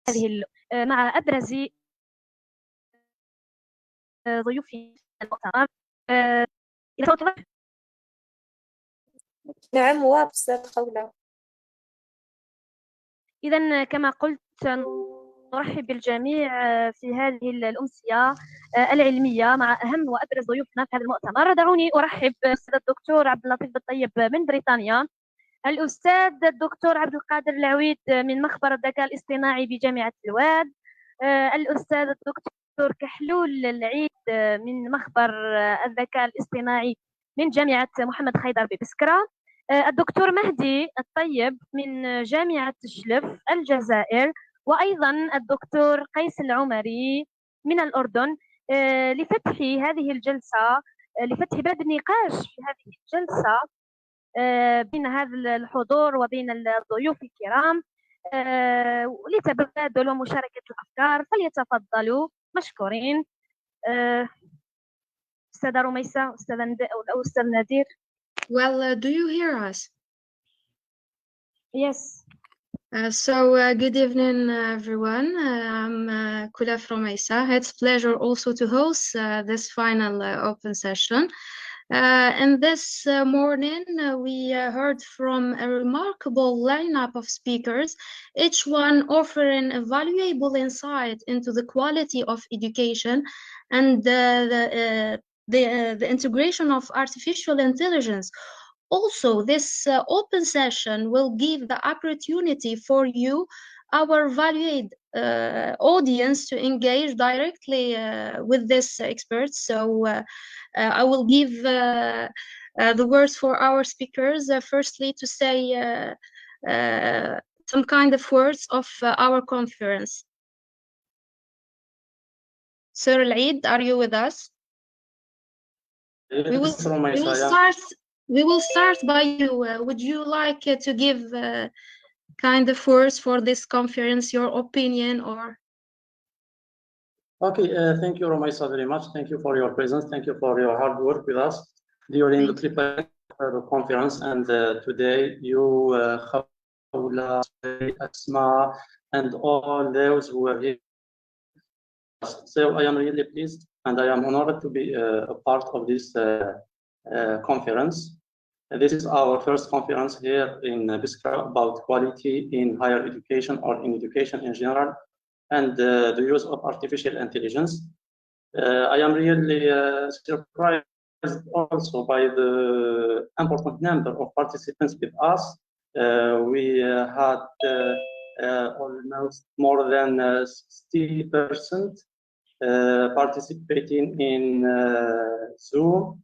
هذه مع أبرز ضيوف المؤتمر. إذا صوت واضح؟ نعم واضح أستاذ خولة. إذا كما قلت نرحب بالجميع في هذه الأمسية العلمية مع أهم وأبرز ضيوفنا في هذا المؤتمر. دعوني أرحب بالأستاذ الدكتور عبد اللطيف بالطيب من بريطانيا، الأستاذ الدكتور عبد القادر العويد من مخبر الذكاء الاصطناعي بجامعة الواد، الأستاذ الدكتور كحلول العيد من مخبر الذكاء الاصطناعي من جامعة محمد خيدر ببسكرة، الدكتور مهدي الطيب من جامعة تشلف الجزائر، وأيضا الدكتور قيس العمري من الأردن، لفتح هذه الجلسة، لفتح باب النقاش في هذه الجلسة بين هذا الحضور وبين الضيوف الكرام لتبادل ومشاركة الأفكار. فليتفضلوا مشكورين. أستاذة رميسة، أستاذ نادير. Well, do you hear us? Yes. Good evening, everyone. I'm Kula from Mesa. It's a pleasure also to host this final open session. And this morning, we heard from a remarkable lineup of speakers, each one offering a valuable insight into the quality of education and the integration of artificial intelligence. Also, this open session will give the opportunity for you, our valued audience, to engage directly with these experts. So I will give the words for our speakers, firstly to say some kind of words of our conference. Sir Al-Eid, are you with us? We will start by you. Would you like to give kind of words for this conference, your opinion, or? Okay, thank you, Romaisa, very much. Thank you for your presence. Thank you for your hard work with us during the preparation of the conference. And today, you, Khawla, Asma, and all those who are here. So I am really pleased and I am honored to be a part of this conference. This is our first conference here in Biskra about quality in higher education or in education in general, and the use of artificial intelligence. I am really surprised also by the important number of participants with us. We had almost more than 60% participating in Zoom.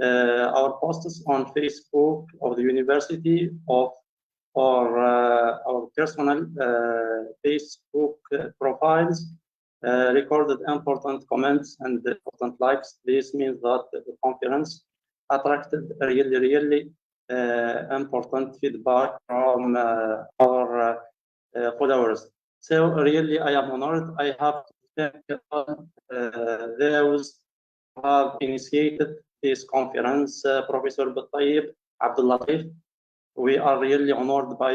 Our posts on Facebook of the university or our personal Facebook profiles recorded important comments and important likes. This means that the conference attracted really important feedback from our followers. So really I am honored. I have to thank all those who have initiated this conference, Professor بالطيب, Abdul Latif. We are really honored by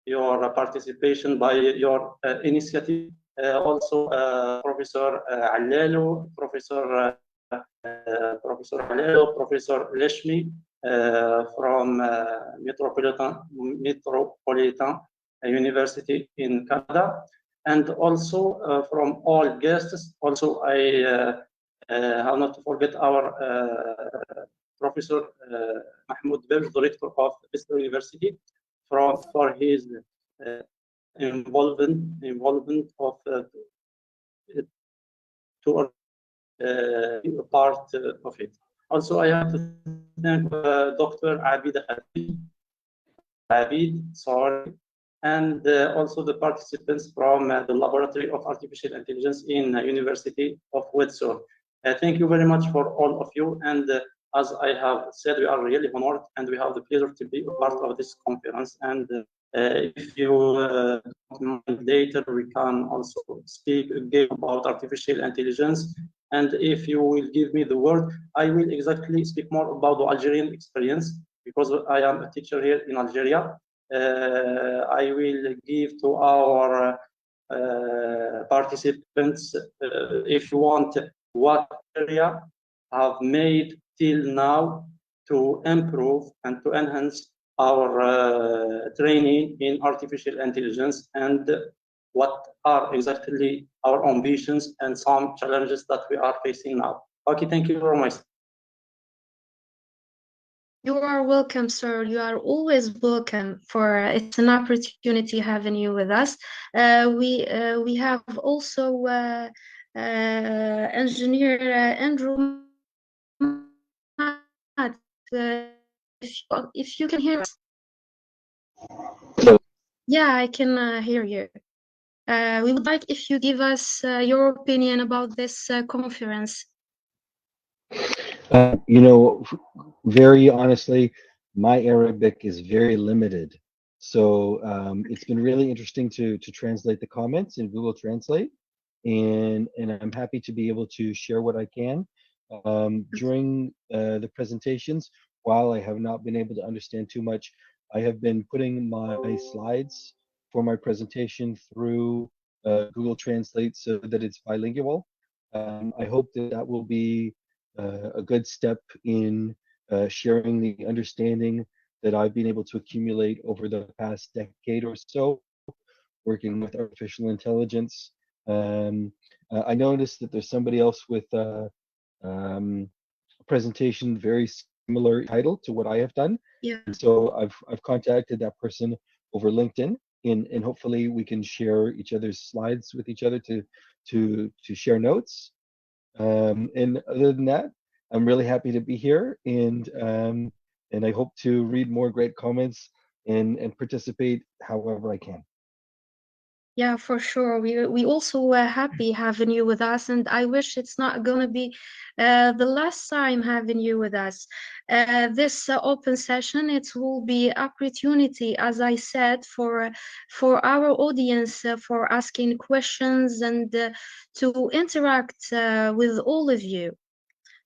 your participation, by your initiative. Also, Professor Allalo, Professor Leshmi from Metropolitan University in Canada, and also from all guests. Also, I have not to forget our Professor Mahmoud Bel, Director of Biskra University, for his involvement of to be a part of it. Also, I have to thank Dr. Abid, and also the participants from the Laboratory of Artificial Intelligence in University of Windsor. Thank you very much for all of you. And as I have said, we are really honored and we have the pleasure to be a part of this conference. And if you later, we can also speak again about artificial intelligence. And if you will give me the word, I will exactly speak more about the Algerian experience, because I am a teacher here in Algeria. I will give to our participants, if you want, what area have made till now to improve and to enhance our training in artificial intelligence, and what are exactly our ambitions and some challenges that we are facing now. Okay, thank you very much. You are welcome, sir. You are always welcome. It's an opportunity having you with us. We have also engineer Andrew. If you can hear us. Yeah, I can hear you. We would like if you give us your opinion about this conference. You know, very honestly, my Arabic is very limited. So it's been really interesting to translate the comments in Google Translate, and I'm happy to be able to share what I can. During the presentations, while I have not been able to understand too much, I have been putting my slides for my presentation through Google Translate so that it's bilingual. I hope that will be a good step in sharing the understanding that I've been able to accumulate over the past decade or so, working with artificial intelligence. I noticed that there's somebody else with a presentation very similar title to what I have done. Yeah. So I've contacted that person over LinkedIn, and hopefully we can share each other's slides with each other to share notes. And other than that, I'm really happy to be here, and I hope to read more great comments and participate however I can. Yeah, for sure. We also were happy having you with us, and I wish it's not going to be the last time having you with us. This open session, it will be opportunity, as I said, for our audience for asking questions and to interact with all of you.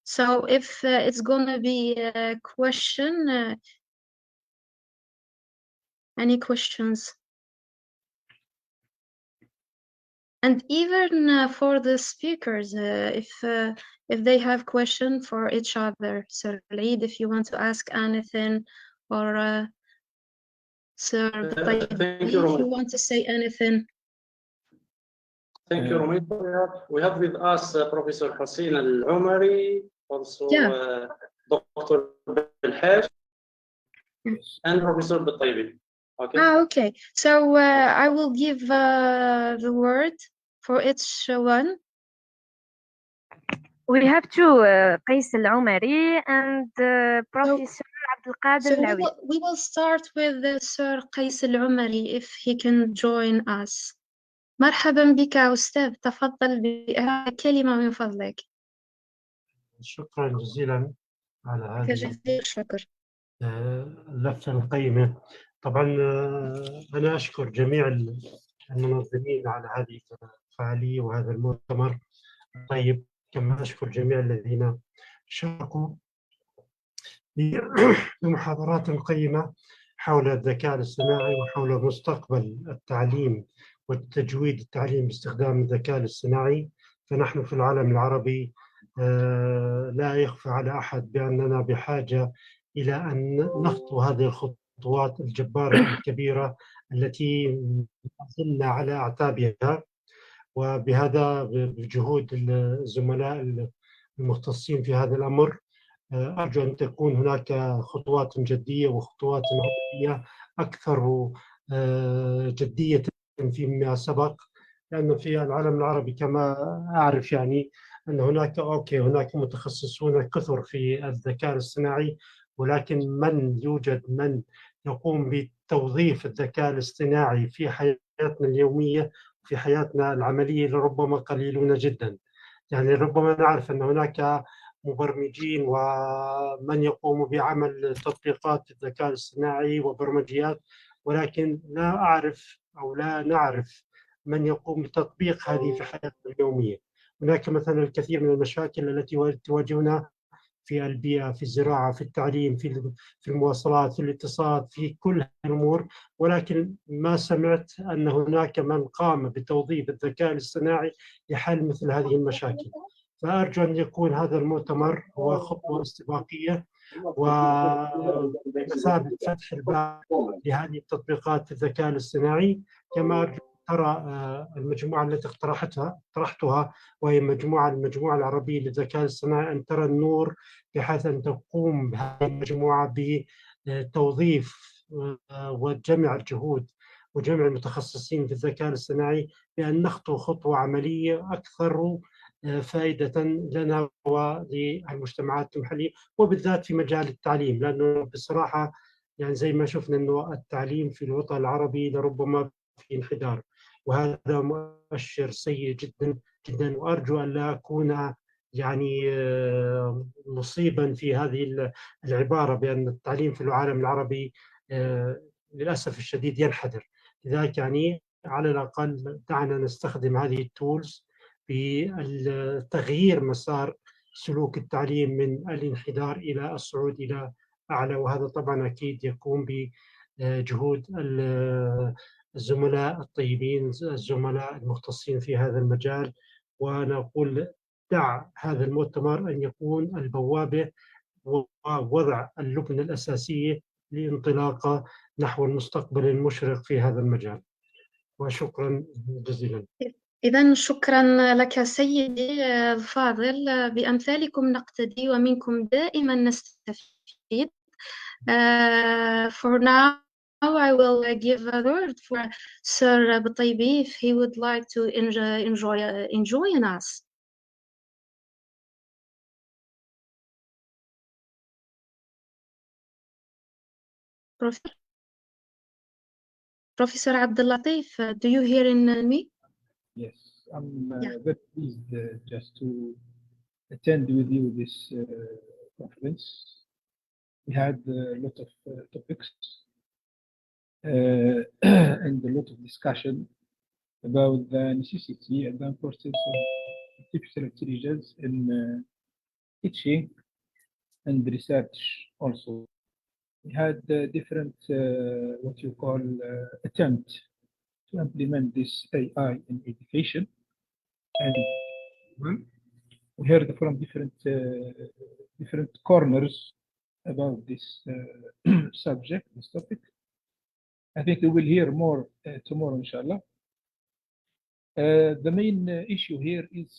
So if it's going to be a question, any questions? And even for the speakers, if they have question for each other. So Lead, if you want to ask anything, or Sir, Thank you, if you want to say anything. Thank you, Romit. We have with us Professor Hassin Al-Umari, also Dr. Belhaj, and Professor Bitaybi. Okay. Okay. So I will give the word for each one. We have two, Qais Al-Umari and Professor Abdelkader Al-Awi. We will start with Sir Qais Al-Umari if he can join us. مرحبا بك أستاذ، تفضل بكلمة من فضلك. شكرا جزيلا على هذه جزيل الشكر. اللفتة القيمة. طبعا أنا أشكر جميع المنظمين على هذه الفعالية وهذا المؤتمر الطيب، كما أشكر جميع الذين شاركوا بمحاضرات قيمة حول الذكاء الاصطناعي وحول مستقبل التعليم والتجويد التعليم باستخدام الذكاء الاصطناعي. فنحن في العالم العربي لا يخفى على أحد بأننا بحاجة إلى أن نخطو هذه الخطوات الجبارة الكبيرة التي زلنا على أعتابها، وبهذا بجهود الزملاء المختصين في هذا الأمر أرجو أن تكون هناك خطوات جدية وخطوات عملية أكثر جدية فيما سبق، لأن في العالم العربي كما أعرف يعني أن هناك متخصصون كثر في الذكاء الاصطناعي، ولكن يوجد من يقوم بتوظيف الذكاء الاصطناعي في حياتنا اليومية في حياتنا العملية لربما قليلون جدا. يعني ربما نعرف أن هناك مبرمجين ومن يقوم بعمل تطبيقات الذكاء الاصطناعي وبرمجيات، ولكن لا أعرف أو لا نعرف من يقوم بتطبيق هذه في حياتنا اليومية. هناك مثلا الكثير من المشاكل التي تواجهنا في البيئة، في الزراعة، في التعليم، في المواصلات، في الاتصالات، في كل الأمور. ولكن ما سمعت أن هناك من قام بتوظيف الذكاء الاصطناعي لحل مثل هذه المشاكل. فأرجو أن يكون هذا المؤتمر هو خطوة استباقية ومثابة فتح الباب لهذه التطبيقات الذكاء الاصطناعي. كما أرجو ترى المجموعة التي طرحتها، وهي المجموعة العربية للذكاء الاصطناعي، أن ترى النور، بحيث أن تقوم بهذه المجموعة بتوظيف وجمع الجهود وجمع المتخصصين في الذكاء الاصطناعي، بأن نخطو خطوة عملية أكثر فائدة لنا وللمجتمعات المحلية، وبالذات في مجال التعليم. لأنه بصراحة يعني زي ما شفنا أنه التعليم في الوطن العربي لربما في انحدار، وهذا مؤشر سيء جدا جدا. وأرجو أن لا أكون يعني مصيبا في هذه العبارة بأن التعليم في العالم العربي للأسف الشديد ينحدر. لذلك يعني على الأقل دعنا نستخدم هذه التولز بتغيير مسار سلوك التعليم من الانحدار إلى الصعود إلى أعلى. وهذا طبعا أكيد يكون بجهود الزملاء الطيبين، الزملاء المختصين في هذا المجال. ونقول دع هذا المؤتمر أن يكون البوابة ووضع اللبنة الأساسية لانطلاقة نحو المستقبل المشرق في هذا المجال. وشكرا جزيلا. إذن شكرا لك سيدي الفاضل، بأمثالكم نقتدي ومنكم دائما نستفيد. For now I will give a word for Sir Bataybi if he would like to join us. Professor Abdellatif, do you hear me? Yes, I'm very pleased just to attend with you this conference. We had a lot of topics and a lot of discussion about the necessity and the importance of artificial intelligence in teaching and research also. We had different what you call attempt to implement this AI in education, and we heard from different corners about this subject, this topic. I think we will hear more tomorrow, inshallah. The main issue here is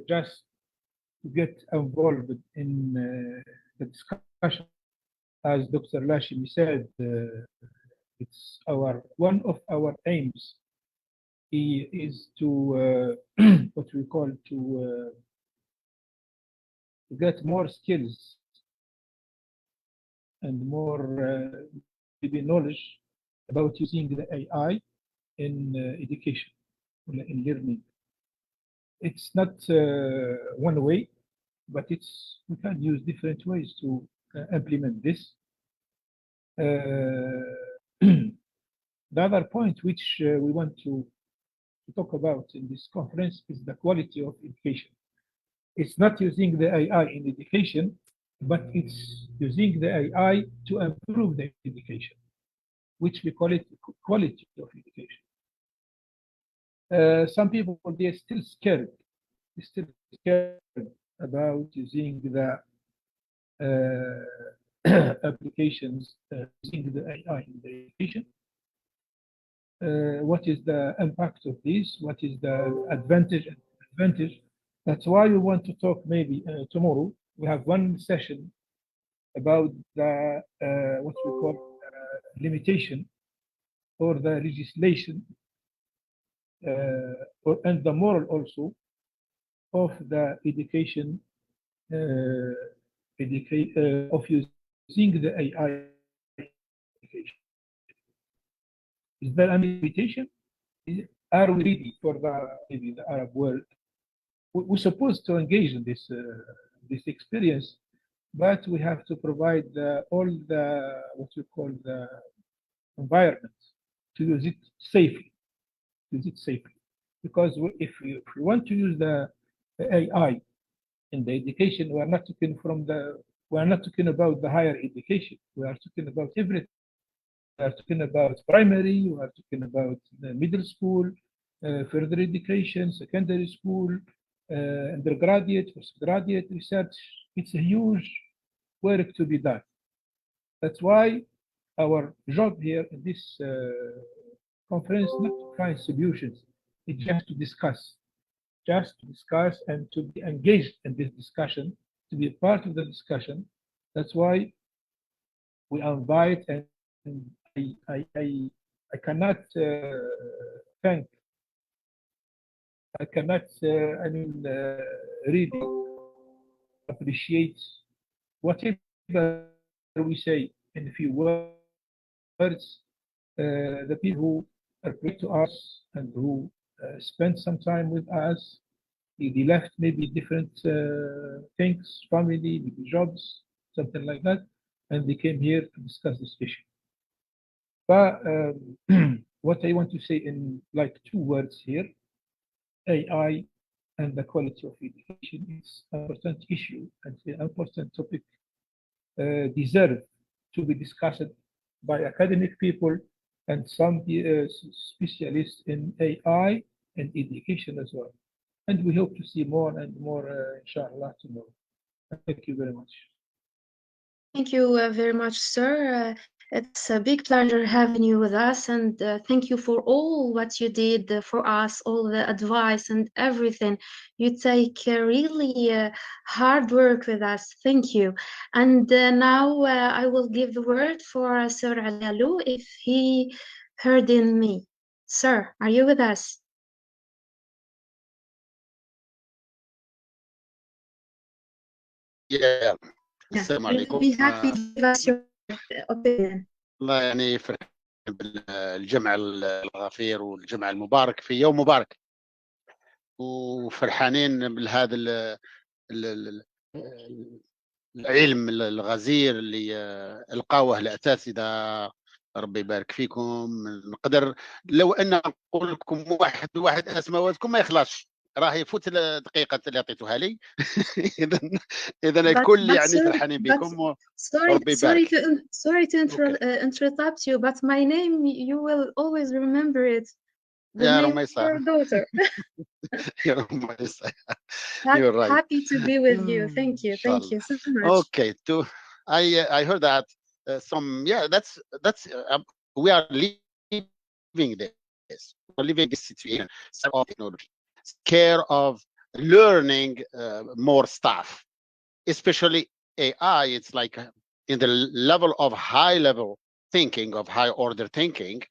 just to get involved in the discussion. As Dr. Lashimi said, it's one of our aims is to what we call to get more skills and more knowledge about using the AI in education, in learning. It's not one way, but we can use different ways to implement this. The other point which we want to talk about in this conference is the quality of education. It's not using the AI in education, but it's using the AI to improve the education, which we call it quality of education. Some people, they're still scared. They're still scared about using the applications using the AI in the education. What is the impact of this? What is the advantage and disadvantage? That's why we want to talk maybe tomorrow. We have one session about the what we call limitation or the legislation and the moral also of the education of using the AI education. Is there any limitation? Are we ready for maybe the Arab world? We're supposed to engage in this experience, but we have to provide all the what we call the environment to use it safely. Because if we want to use the AI in the education, we are not talking from the We are not talking about the higher education. We are talking about everything. We are talking about primary. We are talking about the middle school, further education, secondary school, undergraduate, postgraduate research. It's a huge work to be done. That's why our job here in this conference not to find solutions. It's just to discuss and to be engaged in this discussion, to be a part of the discussion. That's why we invite, and I cannot thank, I cannot really appreciate whatever we say in a few words. The people who are great to us and who spent some time with us, they left maybe different things, family, maybe jobs, something like that, and they came here to discuss this issue. But what I want to say in like 2 words here, AI and the quality of education is an important issue and an important topic, deserve to be discussed by academic people and some specialists in AI and education as well. And we hope to see more and more, inshallah, tomorrow. Thank you very much. Thank you very much, sir. It's a big pleasure having you with us, and thank you for all what you did for us, all the advice and everything. You take really hard work with us. Thank you. And now I will give the word for Sir Alalu if he heard in me. Sir, are you with us? Yeah. Yeah, السلام we'll عليكم. be happy to give us your opinion. والله يعني فرحان بالجمع الغفير والجمع المبارك في يوم مبارك، وفرحانين بهذا العلم الغزير اللي القاوه الاساتذه. ربي يبارك فيكم. نقدر لو ان نقول لكم واحد اسماواتكم ما يخلصش، راه يفوت الدقيقه اللي عطيتوها لي. اذا الكل يعني فرحانين بكم. Sorry to interrupt you, but my name, you will always remember it. The يا name of رميصة. your daughter. يا رميصة. You're right. Happy to be with you. Thank you. Thank you so much. Okay. I heard that that's we are living this. We're living this situation. Of technology, care of learning more stuff, especially AI. It's like in the level of high level thinking, of high order thinking,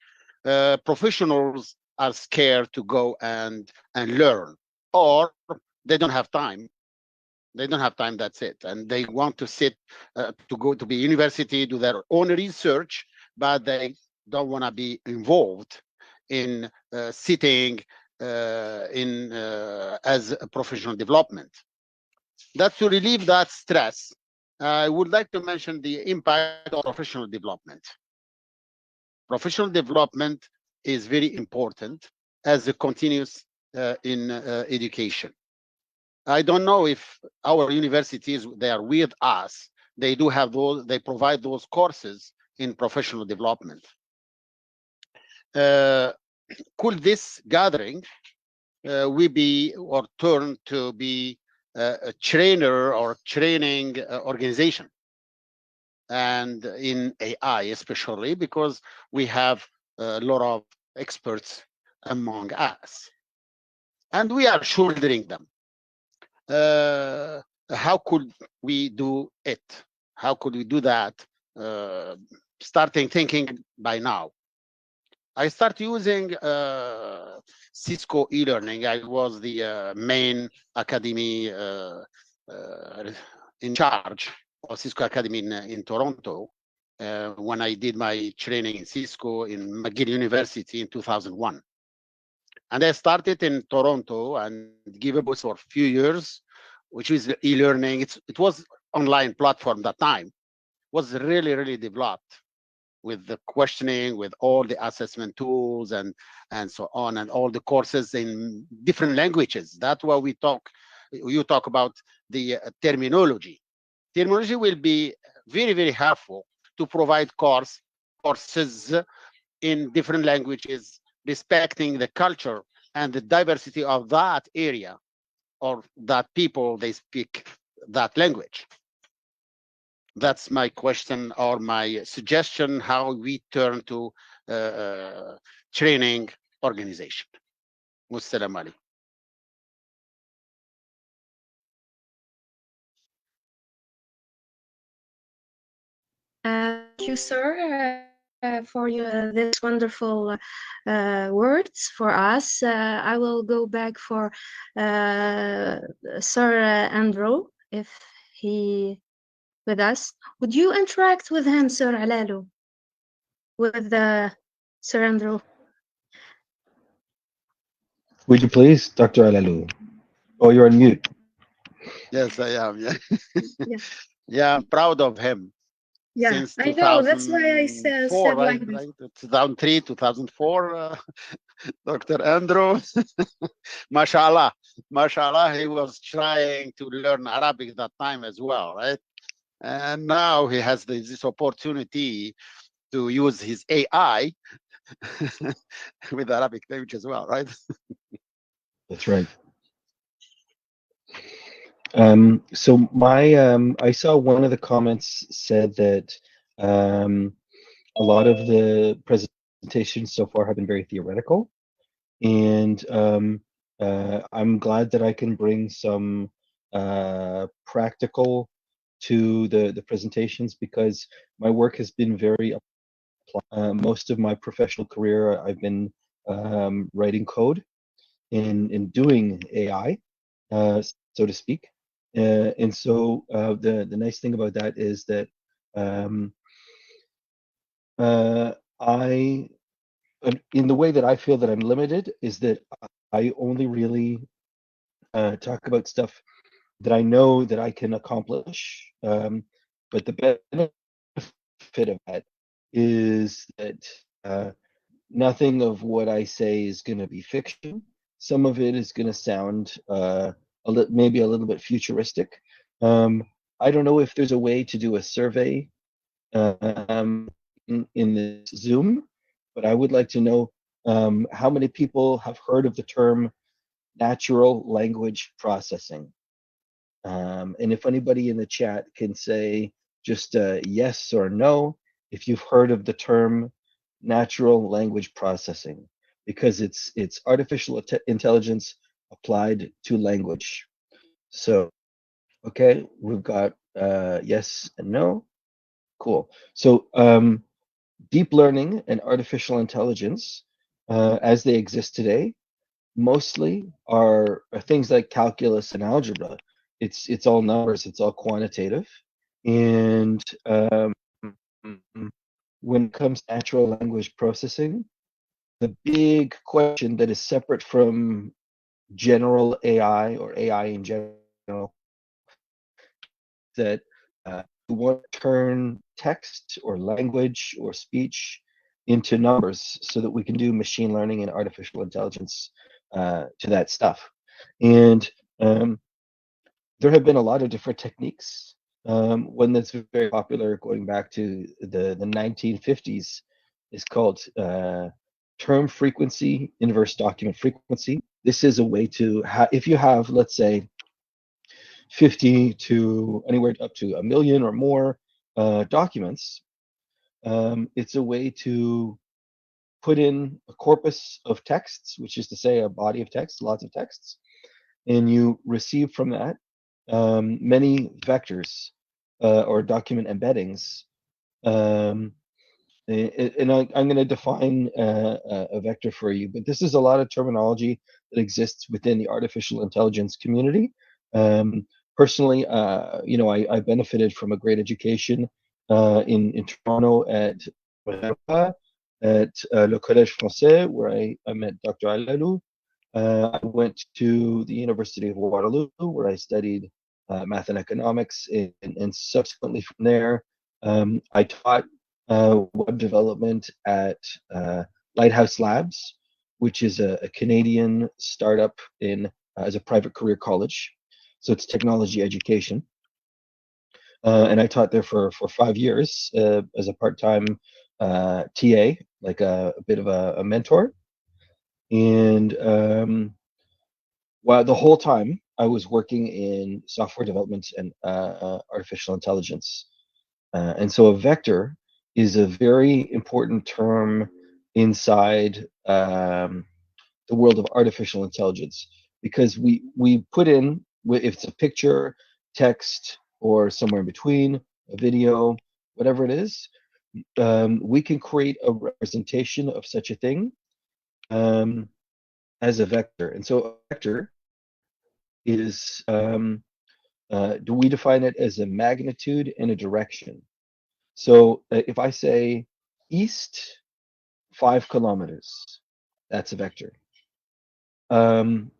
professionals are scared to go and learn, or they don't have time. They don't have time, that's it. And they want to sit to go to the university, do their own research, but they don't want to be involved in sitting as a professional development. That's to relieve that stress. I would like to mention the impact of professional development. Professional development is very important as a continuous in education. I don't know if our universities, they are with us. They do have those, they provide those courses in professional development. Could this gathering we be or turn to be a trainer or training organization, and in AI especially, because we have a lot of experts among us and we are shouldering them. How could we do it? How could we do that? Starting thinking by now. I start using Cisco e-learning. I was the main academy in charge of Cisco Academy in Toronto when I did my training in Cisco in McGill University in 2001. And I started in Toronto and gave a boost for a few years, which is e-learning. It was online platform that time. It was really, really developed with the questioning, with all the assessment tools and so on, and all the courses in different languages. That's why you talk about the terminology. Terminology will be very, very helpful to provide courses in different languages, respecting the culture and the diversity of that area or that people they speak that language. That's my question or my suggestion how we turn to training organization. Wassalamu alaikum. Thank you, sir, for this wonderful words for us. I will go back for Sir Andrew, if he with us. Would you interact with him, Sir Alalu? With Sir Andrew? Would you please, Dr. Alalu? Oh, you're on mute. Yes, I am. Yeah, Yes. yeah, I'm proud of him. Yeah, Since I know. That's why I 2004, said right? like this. 2003, 2004, Dr. Andrew. Mashallah, mashallah, he was trying to learn Arabic that time as well, right? And now he has this opportunity to use his AI with Arabic language as well, right? That's right. So I saw one of the comments said that a lot of the presentations so far have been very theoretical, and I'm glad that I can bring some practical to the presentations, because my work has been very most of my professional career I've been writing code and doing AI, so to speak. And so the nice thing about that is that in the way that I feel that I'm limited is that I only really talk about stuff that I know that I can accomplish. But the benefit of that is that nothing of what I say is going to be fiction. Some of it is going to sound maybe a little bit futuristic. I don't know if there's a way to do a survey in this Zoom, but I would like to know how many people have heard of the term natural language processing. And if anybody in the chat can say just yes or no, if you've heard of the term natural language processing, because it's artificial intelligence applied to language. So, okay, we've got yes and no. Cool. So deep learning and artificial intelligence, as they exist today, mostly are things like calculus and algebra. It's all numbers, it's all quantitative. And when it comes to natural language processing, the big question that is separate from general AI or AI in general, that we want to turn text or language or speech into numbers so that we can do machine learning and artificial intelligence to that stuff. And there have been a lot of different techniques. One that's very popular going back to the 1950s is called term frequency, inverse document frequency. This is a way to, if you have, let's say, 50 to anywhere up to 1 million or more documents, it's a way to put in a corpus of texts, which is to say a body of text, lots of texts, and you receive from that many vectors or document embeddings. And I'm going to define a vector for you, but this is a lot of terminology that exists within the artificial intelligence community. Personally, I benefited from a great education in Toronto at Le Collège Français, where I met Dr. Alalu. I went to the University of Waterloo, where I studied math and economics, and subsequently from there, I taught web development at Lighthouse Labs, which is a Canadian startup as a private career college. So it's technology education. and I taught there for 5 years as a part-time TA, like a bit of a mentor. And while the whole time I was working in software development and artificial intelligence. And so a vector is a very important term inside the world of artificial intelligence, because we put in, if it's a picture, text, or somewhere in between, a video, whatever it is, we can create a representation of such a thing as a vector. And so a vector is, do we define it as a magnitude and a direction? So if I say east 5 kilometers, that's a vector. And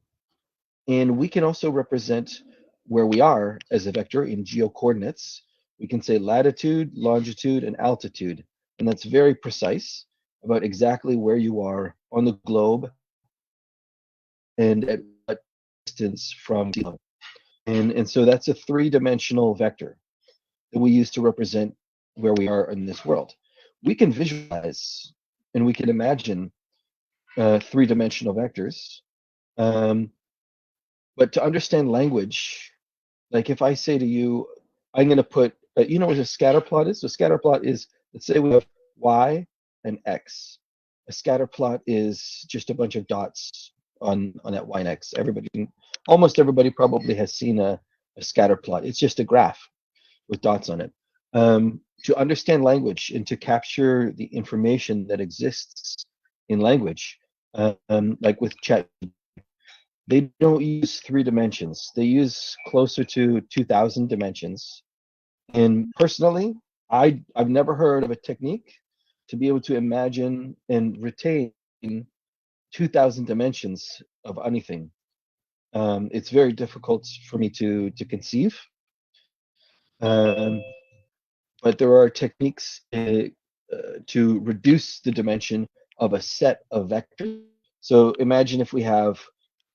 we can also represent where we are as a vector in geocoordinates. We can say latitude, longitude, and altitude. And that's very precise about exactly where you are on the globe and at what distance from sea level. And so that's a 3-dimensional vector that we use to represent where we are in this world. We can visualize and we can imagine 3-dimensional vectors. But to understand language, like if I say to you, I'm going to put, you know what a scatter plot is? So a scatter plot is, let's say we have Y and X. A scatter plot is just a bunch of dots on that Y and X. Almost everybody probably has seen a scatter plot. It's just a graph with dots on it. To understand language and to capture the information that exists in language, like with chat, they don't use 3 dimensions. They use closer to 2,000 dimensions. And personally, I've never heard of a technique to be able to imagine and retain 2,000 dimensions of anything. It's very difficult for me to conceive. But there are techniques to reduce the dimension of a set of vectors. So imagine if we have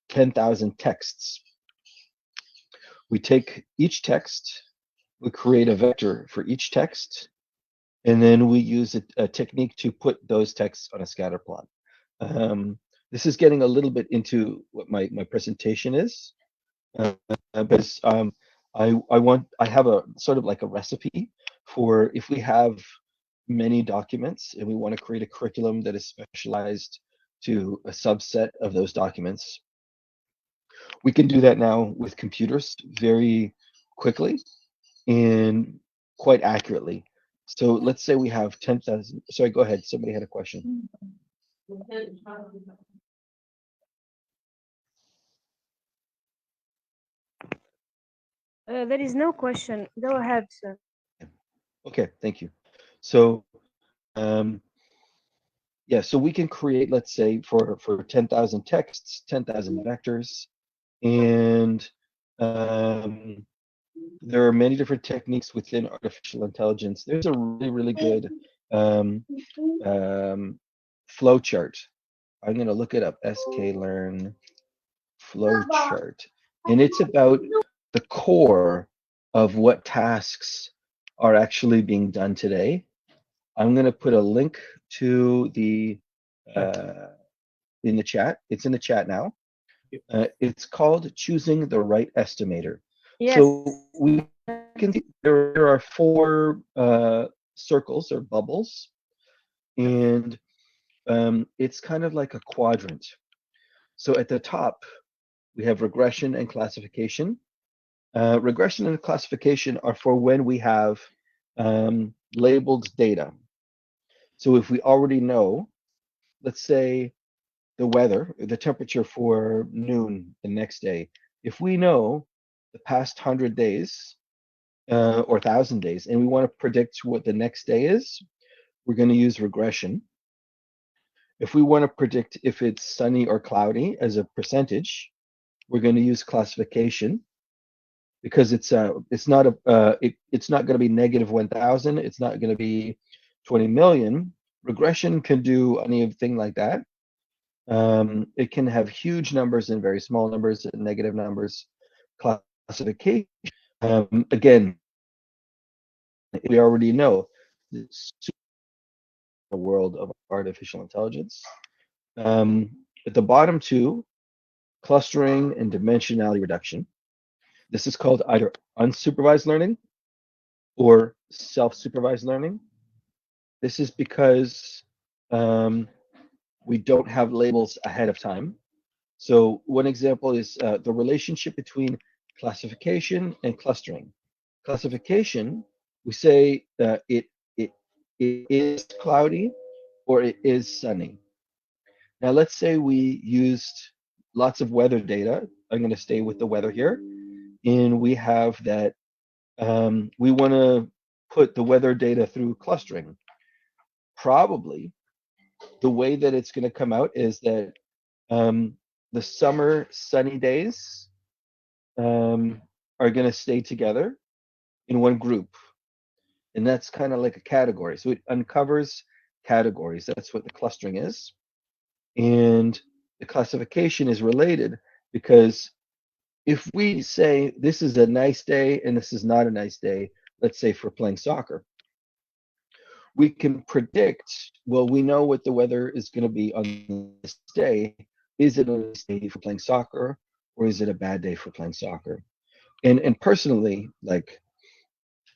10,000 texts. We take each text, we create a vector for each text, and then we use a technique to put those texts on a scatter plot. This is getting a little bit into what my presentation is, because I have a sort of like a recipe for if we have many documents and we want to create a curriculum that is specialized to a subset of those documents. We can do that now with computers very quickly and quite accurately. So let's say we have 10,000. Sorry, go ahead. Somebody had a question. There is no question. Go ahead, sir. Okay, thank you. So, yeah, so we can create, let's say, for 10,000 texts, 10,000 vectors, and there are many different techniques within artificial intelligence. There's a really, really good flow chart. I'm going to look it up, sklearn flow chart. And it's about the core of what tasks are actually being done today. I'm going to put a link to the in the chat. It's in the chat now. It's called Choosing the Right Estimator. Yes. So we can see there are 4 circles or bubbles, and it's kind of like a quadrant. So at the top, we have regression and classification. Regression and classification are for when we have labeled data. So if we already know, let's say the weather, the temperature for noon the next day, if we know the past 100 days or 1,000 days, and we want to predict what the next day is, we're going to use regression. If we want to predict if it's sunny or cloudy as a percentage, we're going to use classification, because it's not going to be negative 1,000. It's not going to be 20 million. Regression can do anything like that. It can have huge numbers and very small numbers and negative numbers. Classification, again, we already know the world of artificial intelligence. At the bottom two, clustering and dimensionality reduction. This is called either unsupervised learning or self-supervised learning. This is because we don't have labels ahead of time. So one example is the relationship between classification and clustering. Classification, we say it is cloudy or it is sunny. Now let's say we used lots of weather data. I'm going to stay with the weather here. And we have that we want to put the weather data through clustering. Probably the way that it's going to come out is that the summer sunny days are going to stay together in one group. And that's kind of like a category. So it uncovers categories. That's what the clustering is. And the classification is related because if we say this is a nice day and this is not a nice day, let's say for playing soccer, we can predict, well, we know what the weather is going to be on this day. Is it a nice day for playing soccer or is it a bad day for playing soccer? And personally, like,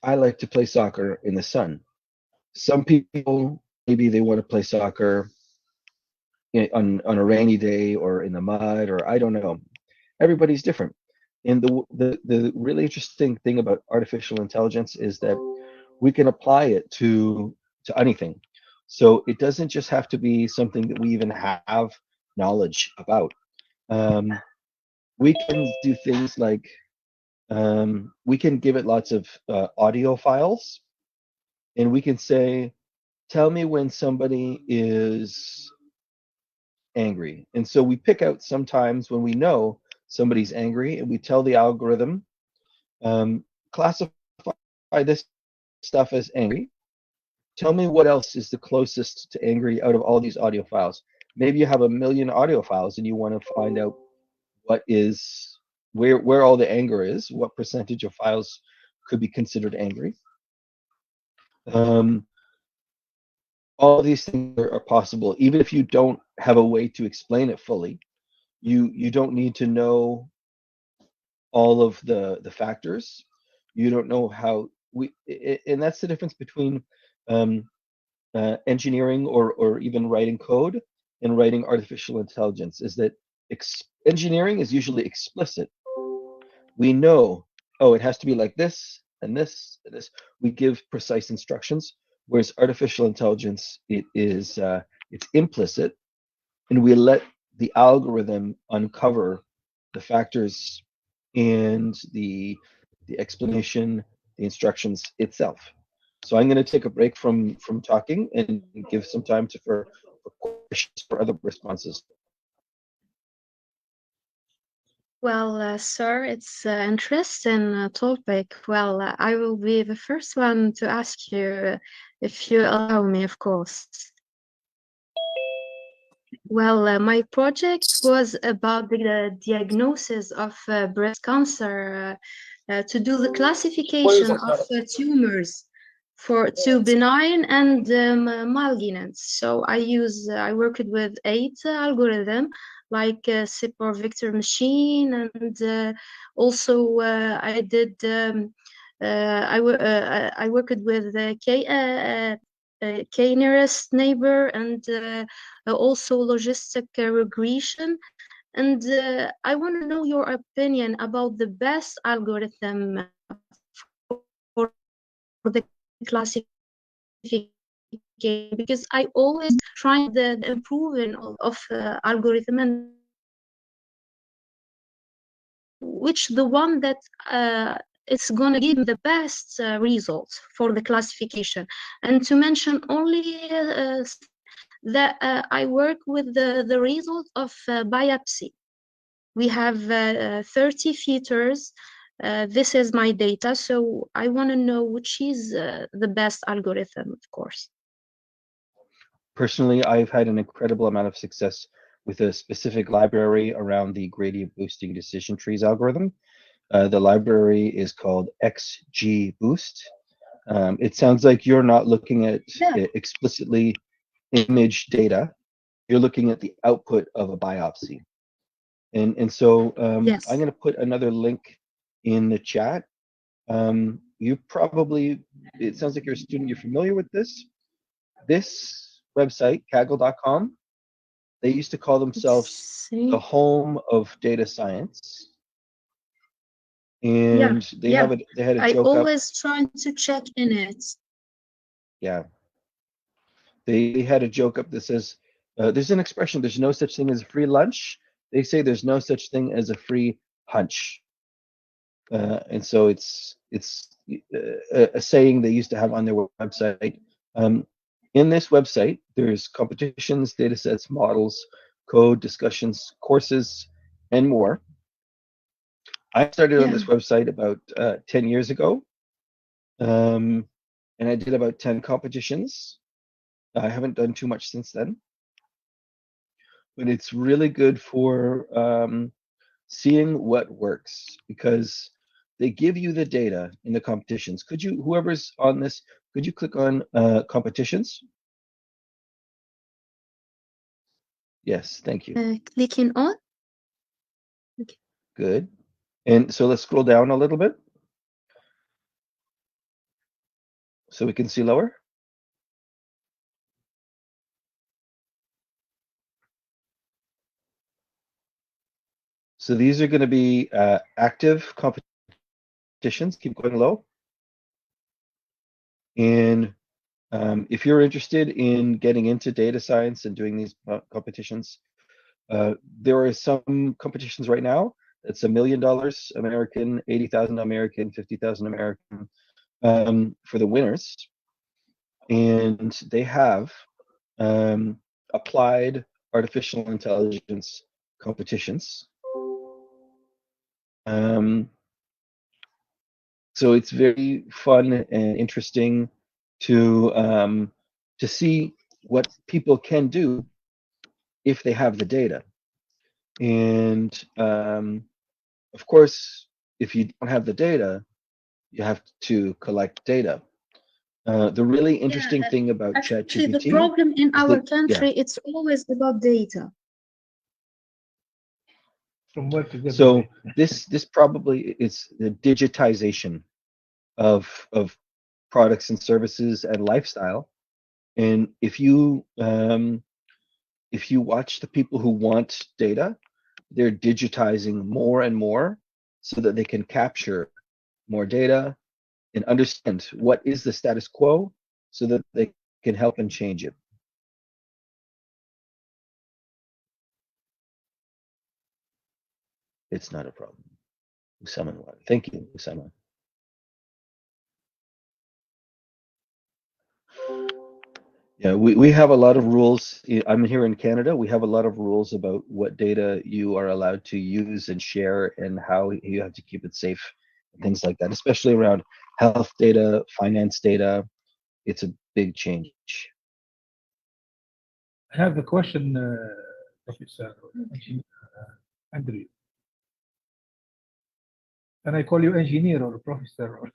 I like to play soccer in the sun. Some people, maybe they want to play soccer on a rainy day or in the mud, or I don't know. Everybody's different. And the really interesting thing about artificial intelligence is that we can apply it to anything. So it doesn't just have to be something that we even have knowledge about. We can do things like we can give it lots of audio files, and we can say, tell me when somebody is angry. And so we pick out sometimes when we know somebody's angry, and we tell the algorithm, classify this stuff as angry. Tell me what else is the closest to angry out of all these audio files. Maybe you have 1 million audio files and you want to find out what is where all the anger is, what percentage of files could be considered angry. All these things are possible, even if you don't have a way to explain it fully. You don't need to know all of the factors. You don't know how and that's the difference between engineering or even writing code and writing artificial intelligence, is that engineering is usually explicit. We know, oh, it has to be like this and this and this. We give precise instructions, whereas artificial intelligence, it's implicit, and we let the algorithm uncover the factors and the explanation, the instructions itself. So I'm going to take a break from talking and give some time for questions or other responses. Well, sir, it's an interesting topic. Well, I will be the first one to ask you, if you allow me, of course. Well, my project was about the diagnosis of breast cancer, to do the classification of tumors to benign and malignant. So I worked with 8 algorithms, like Separate Vector Machine, and also I did I worked with K nearest neighbor, and also logistic regression. And I want to know your opinion about the best algorithm for the classification, because I always try the improving of algorithm, and which the one that it's going to give the best results for the classification. And to mention only that I work with the result of biopsy. We have 30 features. This is my data, so I want to know which is the best algorithm, of course. Personally, I've had an incredible amount of success with a specific library around the gradient boosting decision trees algorithm. The library is called XGBoost. It sounds like you're not looking at explicitly image data. You're looking at the output of a biopsy. And so Yes. I'm going to put another link in the chat. You probably, it sounds like you're a student, you're familiar with this. This website, kaggle.com, they used to call themselves the home of data science. And they had a joke I always try to check in it. Yeah. They had a joke up that says, there's an expression, there's no such thing as a free lunch. They say there's no such thing as a free hunch. And so it's a saying they used to have on their website. In this website, there's competitions, data sets, models, code, discussions, courses, and more. I started on this website about 10 years ago, and I did about 10 competitions. I haven't done too much since then, but it's really good for seeing what works, because they give you the data in the competitions. Could you, whoever's on this, could you click on competitions? Yes, thank you. Clicking on. Okay. Good. And so let's scroll down a little bit so we can see lower. So these are going to be active competitions. Keep going low. And if you're interested in getting into data science and doing these competitions, there are some competitions right now. It's $1 million American, 80,000 American, 50,000 American for the winners. And they have applied artificial intelligence competitions. So it's very fun and interesting to see what people can do if they have the data. And of course, if you don't have the data, you have to collect data. The really interesting thing about Actually, ChatGPT, the problem in our country, it's always about data. From where to get So this probably is the digitization of products and services and lifestyle. And if you watch the people who want data, they're digitizing more and more so that they can capture more data and understand what is the status quo so that they can help and change it. It's not a problem. Usama, thank you, Usama. Yeah, we have a lot of rules. I'm here in Canada. We have a lot of rules about what data you are allowed to use and share and how you have to keep it safe, and things like that, especially around health data, finance data. It's a big change. I have a question, Professor Andrew. Can I call you engineer or professor?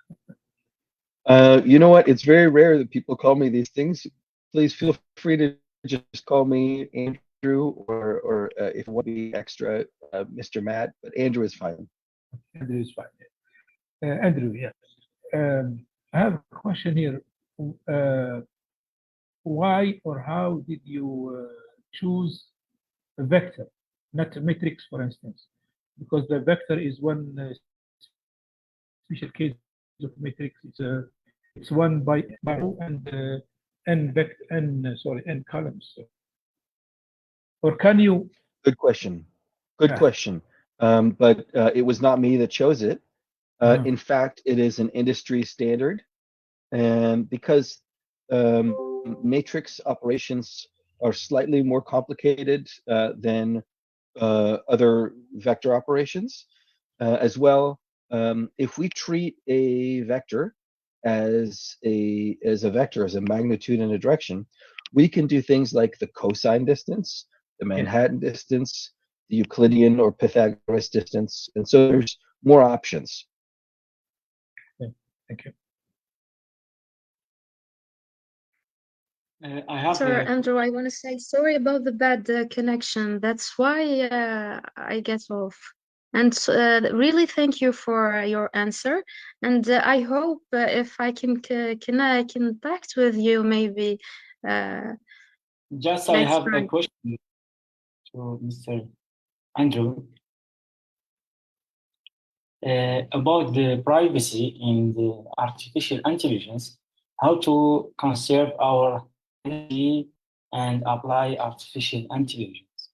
You know what? It's very rare that people call me these things. Please feel free to just call me Andrew, or if you want to be extra, Mr. Matt. But Andrew is fine. Andrew is fine. Andrew, yes. I have a question here. Why or how did you choose a vector, not a matrix, for instance? Because the vector is one special case of matrix. It's one by row and n columns. Or can you? Good question. Good question. But it was not me that chose it. In fact, it is an industry standard, and because matrix operations are slightly more complicated than other vector operations. As well, if we treat a vector as a vector, as a magnitude and a direction, we can do things like the cosine distance, the Manhattan distance, the Euclidean or Pythagoras distance, and so there's more options. Thank you. I have Sir Andrew, I want to say sorry about the bad connection. That's why I get off. And really thank you for your answer. And I hope if I can connect with you maybe just I next have a time. question to Mr. Andrew about the privacy in the artificial intelligence, how to conserve our privacy and apply artificial intelligence.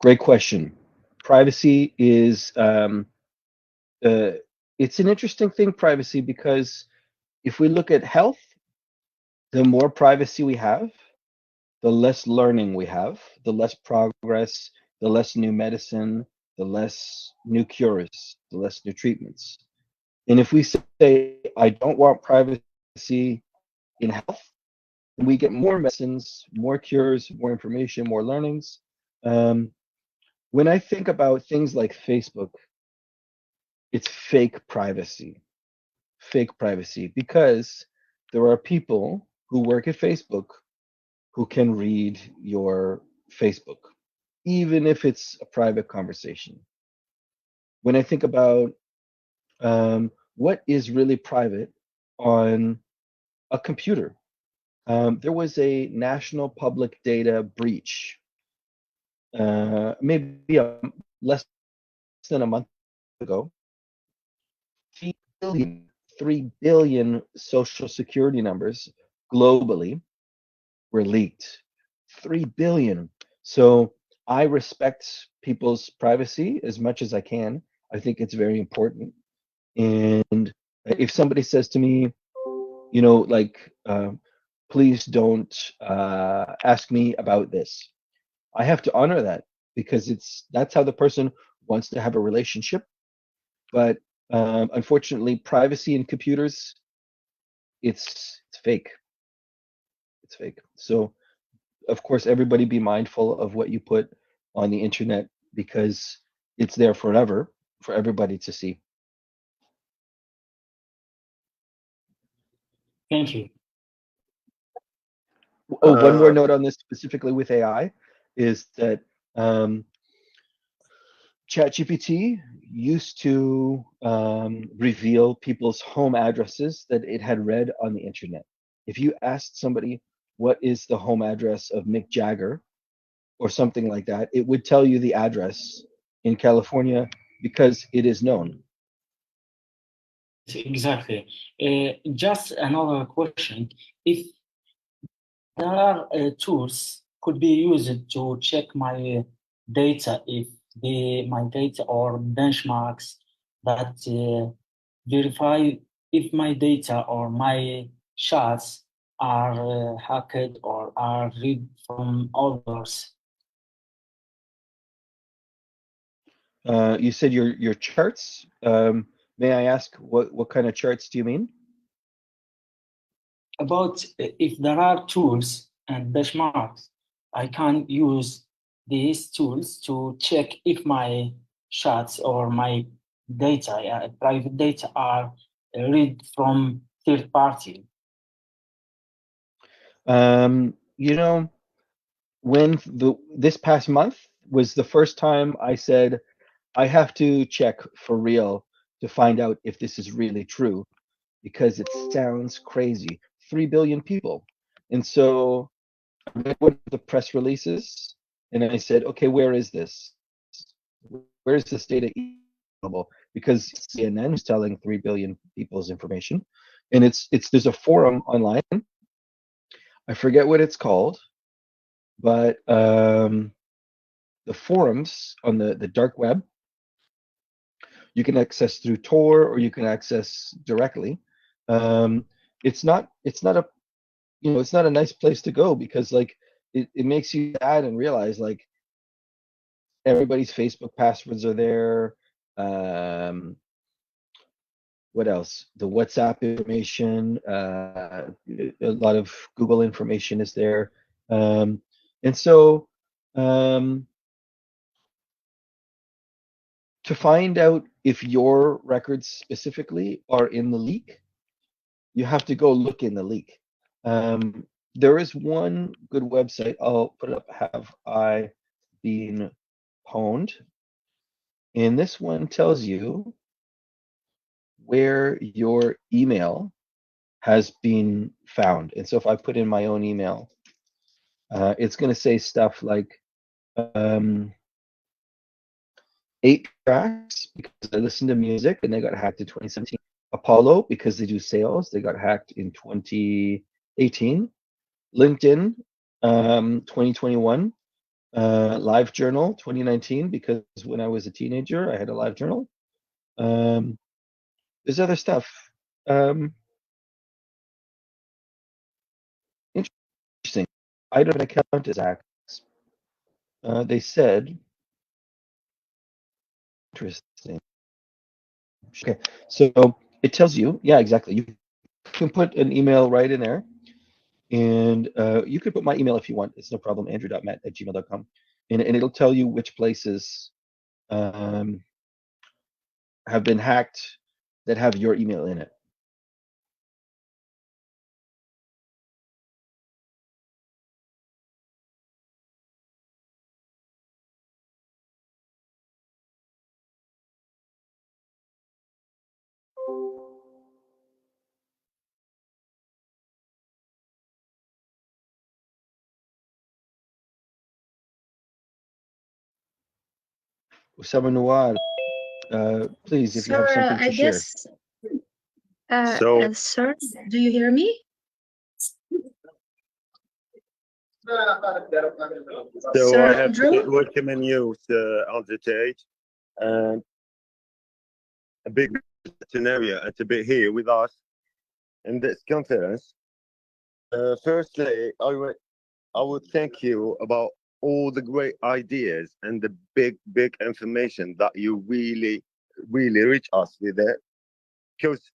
Great question. Privacy is it's an interesting thing, privacy, because if we look at health, the more privacy we have, the less learning we have, the less progress, the less new medicine, the less new cures, the less new treatments. And if we say, I don't want privacy in health, we get more medicines, more cures, more information, more learnings. When I think about things like Facebook, it's fake privacy, because there are people who work at Facebook who can read your Facebook, even if it's a private conversation. When I think about what is really private on a computer, there was a national public data breach, maybe less than a month ago. 3 billion social security numbers globally were leaked. 3 billion. So I respect people's privacy as much as I can. I think it's very important. And if somebody says to me, you know, like, please don't ask me about this, I have to honor that, because that's how the person wants to have a relationship. But unfortunately, privacy in computers, it's fake. It's fake. So of course, everybody be mindful of what you put on the internet, because it's there forever for everybody to see. Thank you. Oh, one more note on this specifically with AI is that ChatGPT used to reveal people's home addresses that it had read on the internet. If you asked somebody, what is the home address of Mick Jagger or something like that, it would tell you the address in California because it is known. Exactly. Just another question. If there are tools could be used to check my data, if my data or benchmarks that verify if my data or my charts are hacked or are read from others. You said your charts. May I ask what kind of charts do you mean? About if there are tools and benchmarks, I can use these tools to check if my charts or my data, private data, are read from third party. You know, when this past month was the first time I said, I have to check for real to find out if this is really true, because it sounds crazy. 3 billion people. And so I read one of the press releases and I said, okay, where is this? Where is this data available? Because CNN is telling 3 billion people's information. And there's a forum online. I forget what it's called, but the forums on the dark web, you can access through Tor or you can access directly. It's not a, you know, it's not a nice place to go, because like it makes you sad and realize like everybody's Facebook passwords are there. What else? The WhatsApp information, a lot of Google information is there. And so to find out if your records specifically are in the leak, you have to go look in the leak. There is one good website. I'll put it up. Have I been pwned? And this one tells you where your email has been found. And so if I put in my own email, it's going to say stuff like 8 tracks because I listened to music and they got hacked in 2017. Apollo because they do sales, they got hacked in 2018. LinkedIn 2021. Live Journal 2019 because when I was a teenager I had a live journal. There's other stuff. Interesting. I don't have an account as hacks. They said interesting. Okay, so it tells you, yeah, exactly. You can put an email right in there, and you can put my email if you want. It's no problem. Andrew.matt@gmail.com, and it'll tell you which places have been hacked that have your email in it. Osama Noir, please, if you have Sir, something to I share. guess, sir, do you hear me? So Sir I have Andrew? to welcome you on the stage, and a big scenario to be here with us in this conference. Firstly, I would thank you about all the great ideas and the big information that you really reach us with it. Because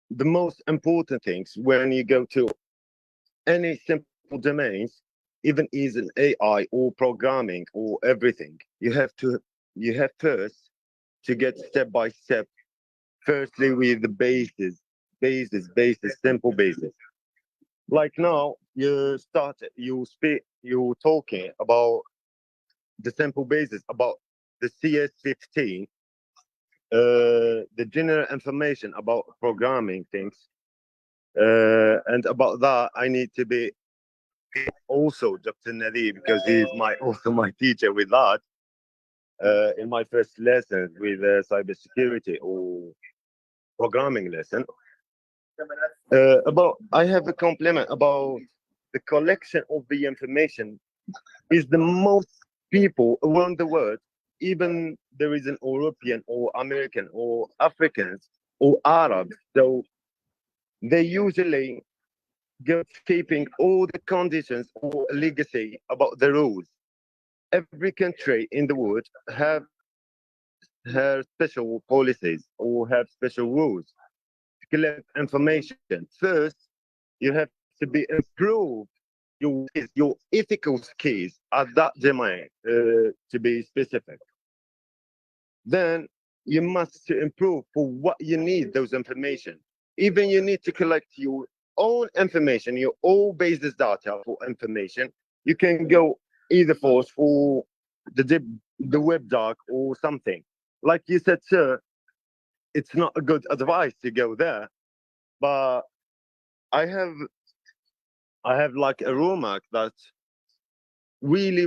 the most important things when you go to any simple domains, even is an AI or programming or everything, you have first to get step by step. Firstly, with the basis, simple basis. Like now, you're talking about the simple basis about the CS15, the general information about programming things, and about that I need to be also Dr. Nadir because he's also my teacher with that. In my first lesson with cybersecurity or programming lesson, I have a compliment about the collection of the information is the most people around the world, even there is an European or American or Africans or Arabs, so they usually go keeping all the conditions or legacy about the rules. Every country in the world have her special policies or have special rules to collect information. First, you have to be improved your ethical skills at that domain, to be specific. Then you must improve for what you need those information. Even you need to collect your own information, your own basis data for information. You can go either for the web doc or something. Like you said, sir, it's not a good advice to go there, but I have like a remark that really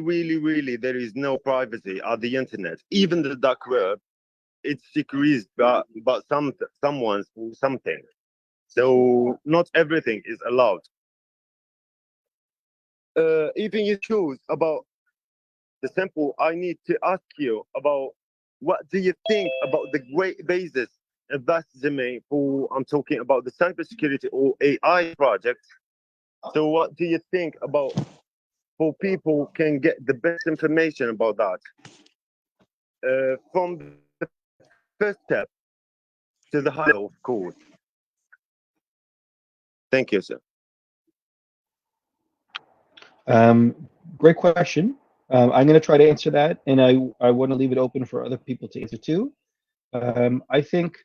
there is no privacy at the internet. Even the dark web, it's decreased by someone's or something. So not everything is allowed. Even you choose about the sample, I need to ask you about what do you think about the great basis of that domain for, I'm talking about the cybersecurity or AI projects. So what do you think about for people can get the best information about that? From the first step to the higher of course. Thank you, sir. Great question. I'm going to try to answer that, and I want to leave it open for other people to answer too. I think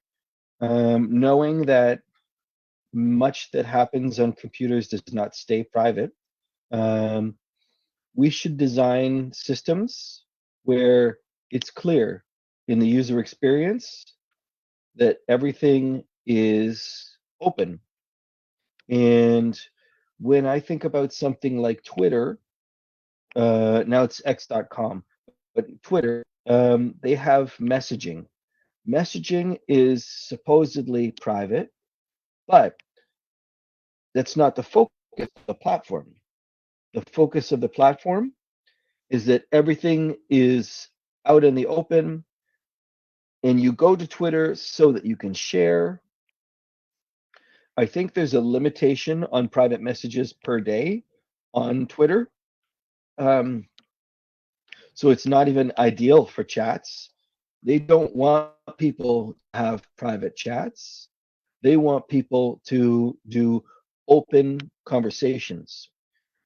knowing that much that happens on computers does not stay private. We should design systems where it's clear in the user experience that everything is open. And when I think about something like Twitter, now it's x.com, but Twitter, they have messaging. Messaging is supposedly private, but that's not the focus of the platform. The focus of the platform is that everything is out in the open, and you go to Twitter so that you can share. I think there's a limitation on private messages per day on Twitter. So it's not even ideal for chats. They don't want people to have private chats. They want people to do open conversations.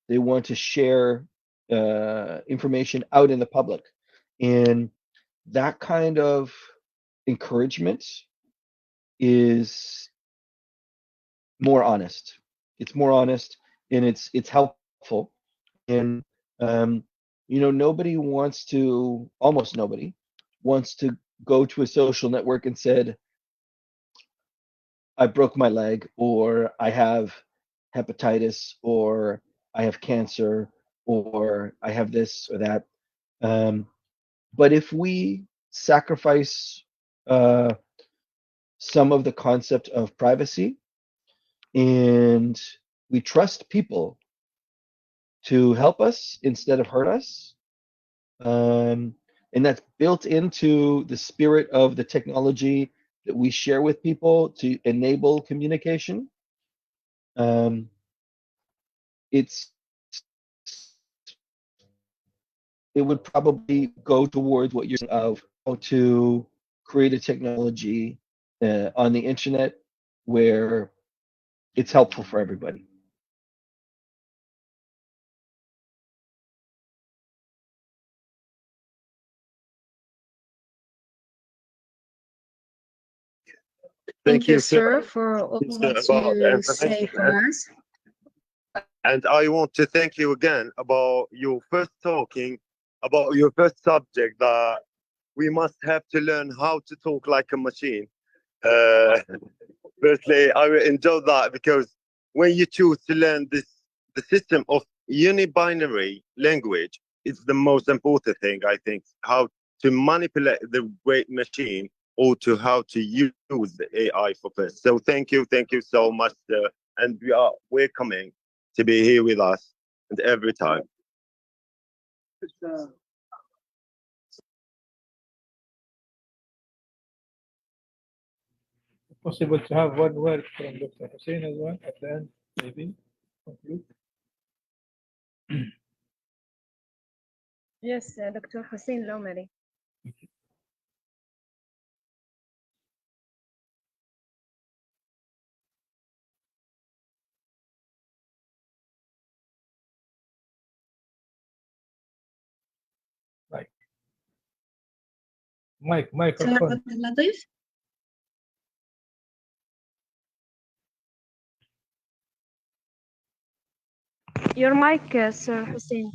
They want to share information out in the public. And that kind of encouragement is more honest. It's more honest, and it's helpful. And nobody wants to, almost nobody wants to go to a social network and said, I broke my leg, or I have hepatitis, or I have cancer, or I have this or that. But if we sacrifice some of the concept of privacy, and we trust people to help us instead of hurt us, and that's built into the spirit of the technology that we share with people to enable communication, it would probably go towards what you're saying of how to create a technology on the internet where it's helpful for everybody. Thank you, sir, for all that you say for us. And I want to thank you again about your first talking about your first subject, that we must have to learn how to talk like a machine. Firstly, I enjoy that, because when you choose to learn the system of unibinary language, it's the most important thing, I think, how to manipulate the great machine, or to how to use the AI for first. So thank you so much, sir, and we are welcoming to be here with us and every time. Possible to have one word from Dr. Hussein as well at the end, maybe conclude. Yes, Dr. Hussein Lomari. Microphone. Your mic, Sir Hussein.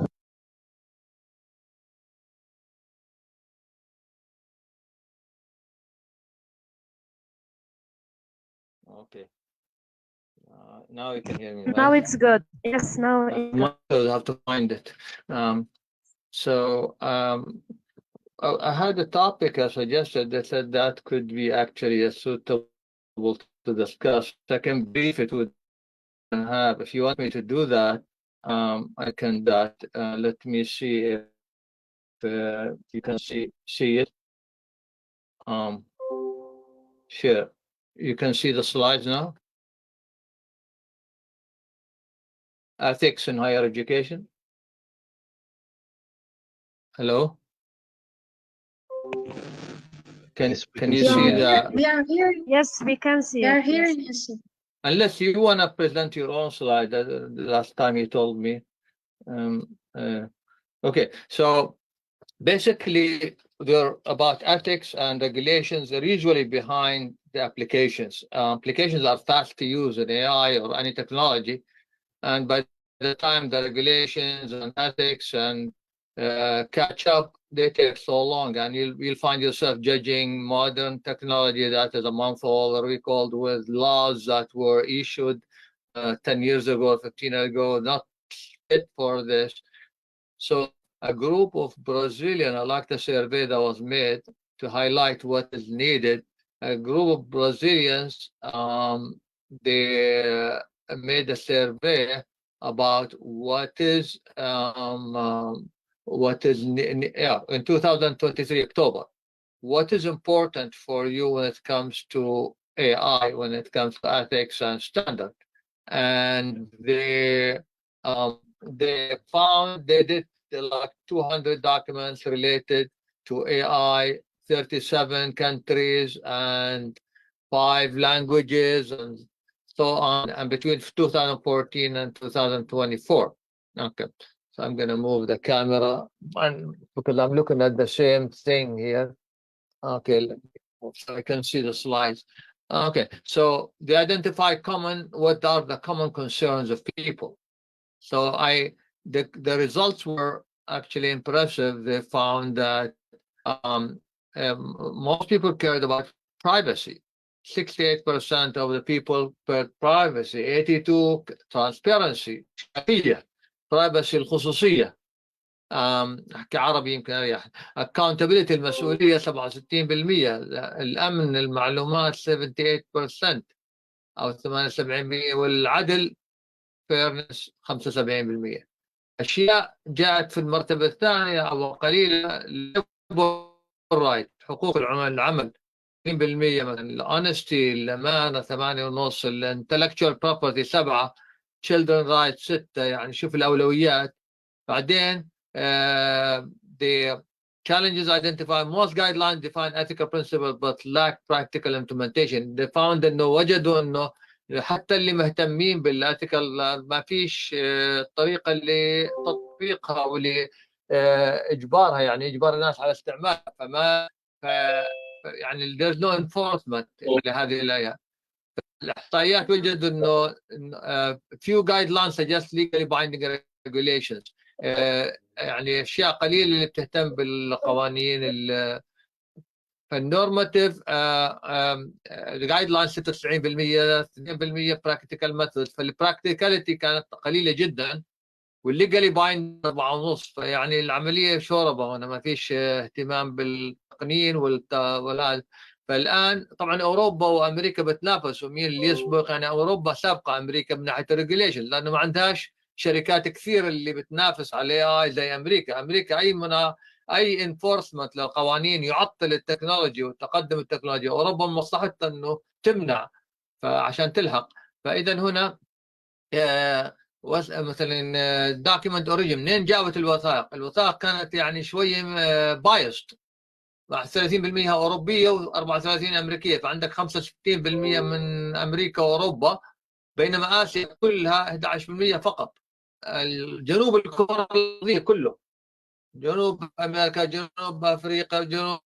Okay. Now you can hear me. Now right? it's good. Yes, now I have to find it. I had a topic I suggested that said that could be actually suitable to discuss. I can brief it with have. If you want me to do that, I can do that. Let me see if you can see it. Sure. You can see the slides now. Ethics in higher education. Hello. Can you see the? We are here. Yes, we can see. We are it, here. yes. Yes. Unless you want to present your own slide, the last time you told me. Okay, so basically they're about ethics and regulations. They're usually behind the applications. Applications are fast to use in AI or any technology, and by the time the regulations and ethics and catch up, they take so long, and you'll find yourself judging modern technology that is a month old or recalled with laws that were issued 10 years ago, 15 years ago, not fit for this. So a group of Brazilian, I like the survey that was made to highlight what is needed. A group of Brazilians, they made a survey about what is in 2023 October. What is important for you when it comes to AI, when it comes to ethics and standard? And they did like 200 documents related to AI, 37 countries and 5 languages and so on, and between 2014 and 2024. Okay, so I'm going to move the camera because I'm looking at the same thing here. Okay, so I can see the slides. Okay, so they identify what are the common concerns of people. So the results were actually impressive. They found that most people cared about privacy. 68% of the people cared privacy. 82 transparency. privacy الخصوصية. احكي عربي يمكن اريح. accountability المسؤولية 67%. الامن المعلومات 78% او 78%. والعدل fairness 75%. اشياء جاءت في المرتبة الثانية او قليلة رايت حقوق العمل 20%. مثلا الاونستي الامانة 8.5. الانتلكتشوال بروبرتي 7. children rights 6. يعني شوف الاولويات. بعدين the challenges identified. Most guidelines define ethical principles but lack practical implementation. They found انه وجدوا انه حتى اللي مهتمين بالethical ما فيش طريقة لتطبيقها ولإجبارها، يعني إجبار الناس على استعمالها. يعني there's no enforcement لهذه الآيات. الإحصائيات وجدوا إنه few guidelines suggest legally binding regulations. يعني أشياء قليلة اللي بتهتم بالقوانين. فالنورماتيف الجايد لاين 96%. 2% براكتيكال ميثود. فالبراكتيكاليتي كانت قليله جدا، والليجالي بايند 4.5. فيعني العمليه شوربه هنا، ما فيش اهتمام بالتقنين ولا. فالان طبعا اوروبا وامريكا بتنافسوا مين اللي يسبق. يعني اوروبا سابقه امريكا من ناحيه الريجوليشن لانه ما عندهاش شركات كثير اللي بتنافس عليها زي امريكا. امريكا اي انفورسمنت للقوانين يعطل التكنولوجي والتقدم التكنولوجي. اوروبا مصلحتها انه تمنع فعشان تلحق. فاذا هنا مثلا دوكيمنت اوريجن منين جابت الوثائق؟ الوثائق كانت يعني شويه بايست، 30% اوروبيه و34 امريكيه. فعندك 65% من امريكا واوروبا، بينما اسيا كلها 11% فقط. الجنوب الكره الارضيه كله، جنوب امريكا، جنوب افريقيا، جنوب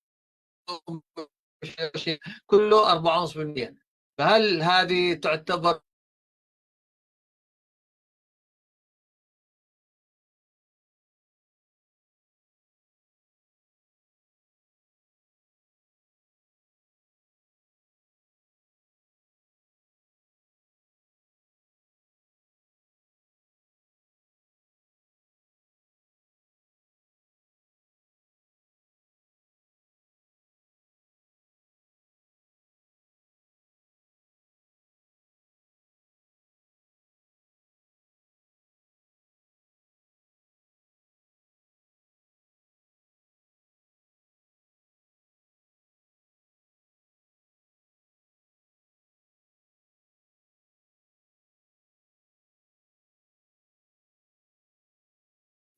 كله 4.5%. فهل هذه تعتبر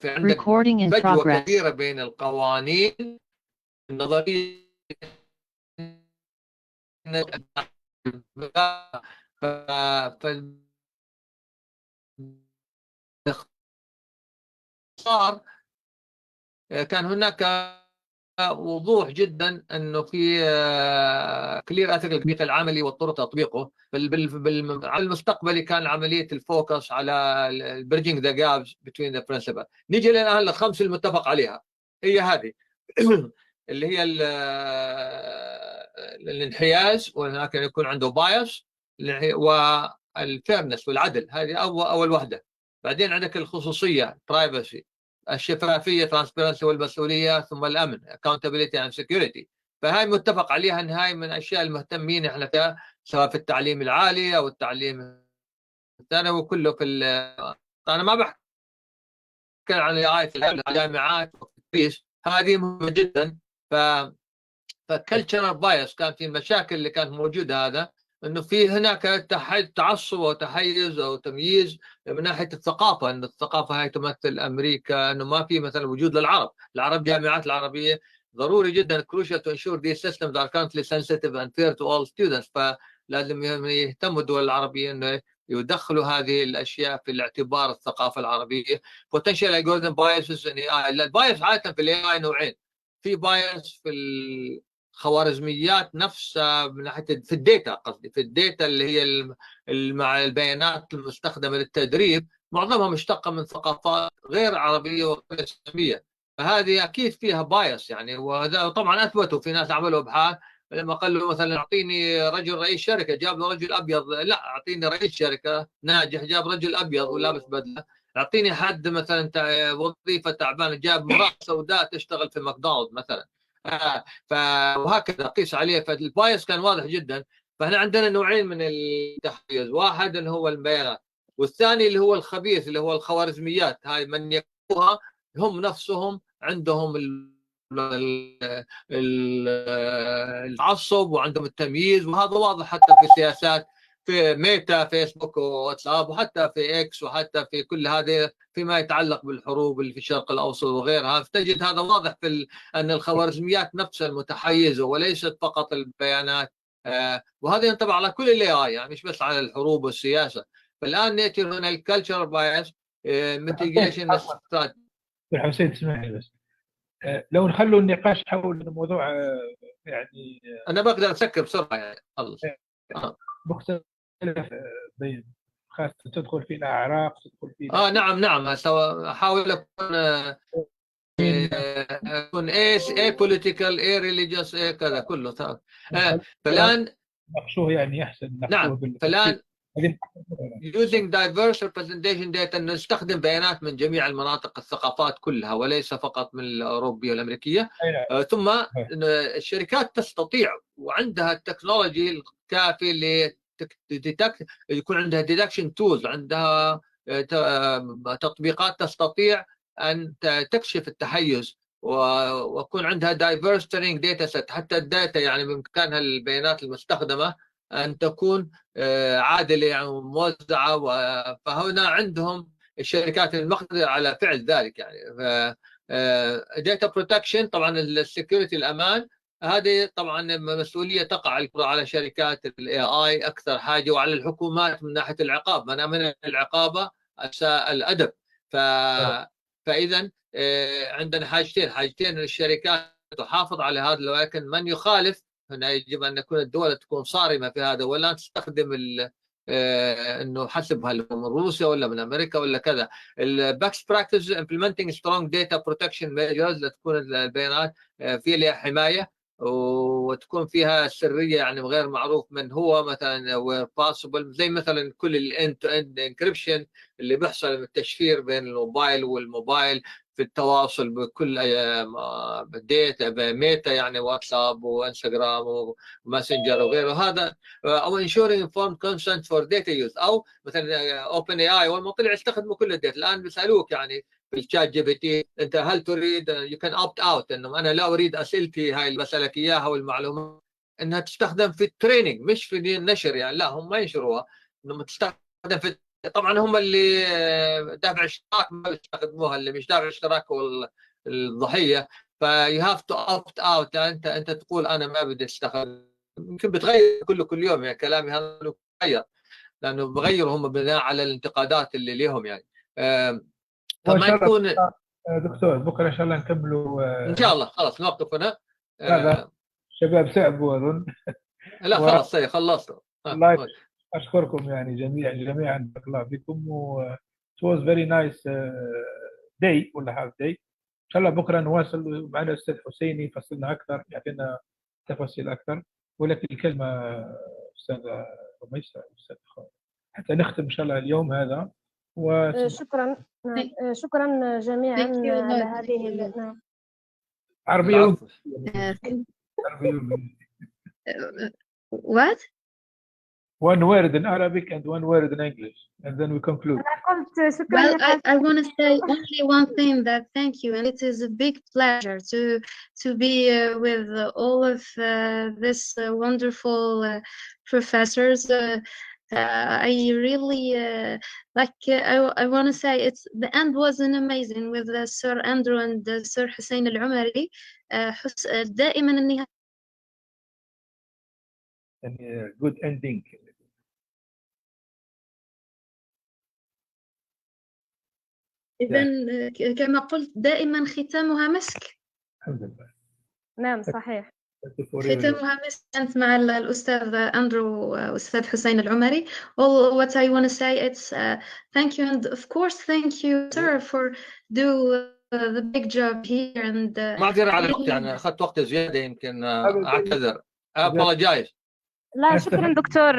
في عندك فجوة كبيرة بين القوانين النظرية باختصار كان هناك وضوح جدا انه في كلير اثيكال التطبيق العملي والطرق تطبيقه. على المستقبلي كان عمليه الفوكس على بريدجينج ذا جابس بتوين ذا برنسبل. نيجي الان للخمس المتفق عليها، هي هذه اللي هي الانحياز، وهناك يكون عنده بايس، والفيرنس والعدل، هذه اول وحده. بعدين عندك الخصوصيه برايفسي، الشفافيه ترانسبيرنسي والمسؤوليه، ثم الامن accountability and security. فهاي متفق عليها ان هاي من الاشياء المهتمين احنا فيها، سواء في التعليم العالي او التعليم الثانوي كله. انا ما بحكي عن الاي في الجامعات والتدريس، هذه مهمه جدا. فكلتشرال بايس كان في المشاكل اللي كانت موجوده، هذا انه في هناك تعصب وتحيز او تمييز من ناحيه الثقافه، ان الثقافه هاي تمثل امريكا، انه ما في مثلا وجود للعرب. الجامعات العربيه ضروري جدا crucial to ensure these systems are currently sensitive and fair to all students. فلازم يهتموا الدول العربيه انه يدخلوا هذه الاشياء في الاعتبار، الثقافه العربيه. potential algorithm biases in AI. البايس عاده في الاي اي نوعين، في بايس في الخوارزميات نفسها من ناحيه في الداتا، قصدي في الداتا اللي هي مع البيانات المستخدمه للتدريب، معظمها مشتقه من ثقافات غير عربيه وغير اسلاميه، فهذه اكيد فيها بايس يعني. وهذا طبعا اثبتوا، في ناس عملوا ابحاث لما قال له مثلا اعطيني رجل رئيس شركه، جاب له رجل ابيض، لا اعطيني رئيس شركه ناجح، جاب رجل ابيض ولابس بدله. اعطيني حد مثلا وظيفه تعبانه، جاب امراه سوداء تشتغل في ماكدونالدز مثلا. وهكذا قيس عليه. فالبايس كان واضح جدا. فاحنا عندنا نوعين من التحيز، واحد اللي هو البيانات، والثاني اللي هو الخبيث اللي هو الخوارزميات. هاي من يكونها هم نفسهم عندهم التعصب وعندهم التمييز، وهذا واضح حتى في السياسات، في ميتا، فيسبوك وواتساب، وحتى في اكس، وحتى في كل هذه فيما يتعلق بالحروب اللي في الشرق الاوسط وغيرها. فتجد هذا واضح في ان الخوارزميات نفسها المتحيزه وليست فقط البيانات. وهذا ينطبق على كل الاي اي، يعني مش بس على الحروب والسياسه. فالان ناتي هنا الكالتشر بايس ميتيجيشن استراتيجي. حسين تسمعني بس، لو نخلوا النقاش حول الموضوع يعني انا بقدر اسكر بسرعه يعني خلص. مختلف بين خاصة تدخل في الأعراق، تدخل في نعم احاول اكون اي بوليتيكال اي ريليجيوس اي كذا كله. فالان نقشوه يعني احسن. نعم، فالان using diverse representation data، نستخدم بيانات من جميع المناطق، الثقافات كلها، وليس فقط من الأوروبية والأمريكية. ثم الشركات تستطيع وعندها التكنولوجي الكافي يكون عندها detection tools، عندها تطبيقات تستطيع أن تكشف التحيز، ويكون عندها diverse training data set. حتى الداتا يعني بإمكانها البيانات المستخدمة أن تكون عادلة يعني موزعة. فهنا عندهم الشركات المقدرة على فعل ذلك يعني. data protection طبعا السكيورتي الأمان، هذه طبعا مسؤولية تقع على شركات الاي اي اكثر حاجة، وعلى الحكومات من ناحية العقاب. من العقابة اساء الادب. فاذا عندنا حاجتين الشركات تحافظ على هذا، ولكن من يخالف هنا يجب ان تكون الدول تكون صارمه في هذا، ولا تستخدم انه حسب هل من روسيا ولا من امريكا ولا كذا. الباكس براكتس امبلمنتنج سترونج داتا بروتكشن ميجرز، لتكون البيانات في لها حمايه وتكون فيها سريه، يعني غير معروف من هو مثلا وير باسبل، زي مثلا كل الاند تو اند انكريبشن اللي بيحصل التشفير بين الموبايل والموبايل في التواصل بكل داتا ميتا، يعني واتساب وانستغرام وماسنجر وغيره. هذا او ensuring informed consent for data use، او مثلا اوبن اي اي اول طلع يستخدموا كل الداتا. الان بيسالوك يعني في الشات جي بي تي، انت هل تريد يو كان اوبت اوت، انه انا لا اريد اسئلتي هاي اللي بسالك اياها والمعلومات انها تستخدم في التريننج مش في النشر، يعني لا هم ما ينشروها، انه تستخدم في. طبعا هم اللي دافع اشتراك ما يستخدموها، اللي مش دافع اشتراك هو الضحيه. فيو هاف تو اوبت اوت، انت تقول انا ما بدي استخدم. يمكن بتغير كل يوم يعني كلامي هذا بغير، لانه بغير هم بناء على الانتقادات اللي لهم يعني. فما يكون دكتور بكره ان شاء الله نكملوا. ان شاء الله خلاص نوقف هنا. لا شباب تعبوا اظن. لا خلاص خلصت. الله اشكركم يعني جميعا بارك الله فيكم. و it was very nice day ولا half day. ان شاء الله بكره نواصل معنا الاستاذ حسيني يفصلنا اكثر يعطينا تفاصيل اكثر. ولكن الكلمه استاذه رميسة استاذ حتى نختم ان شاء الله اليوم هذا. شكرا. شكرا جميعا على هذه. عربية. What? One word in Arabic and one word in English, and then we conclude. Well, I want to say only one thing, that thank you, and it is a big pleasure to be with all of this wonderful professors. I really I want to say the end wasn't amazing with Sir Andrew and Sir Hussein Al-Umari. دائما النهاية يعني good ending. إذن كما قلت دائما ختامها مسك. الحمد لله. نعم صحيح. ختامها مسك. أنت مع الأستاذ أندرو والأستاذ حسين العمري. All what I want to say it's thank you, and of course thank you sir for do the big job here. and معذرة على الوقت يعني أخذت وقت زيادة يمكن أعتذر. apologize. لا شكرا دكتور.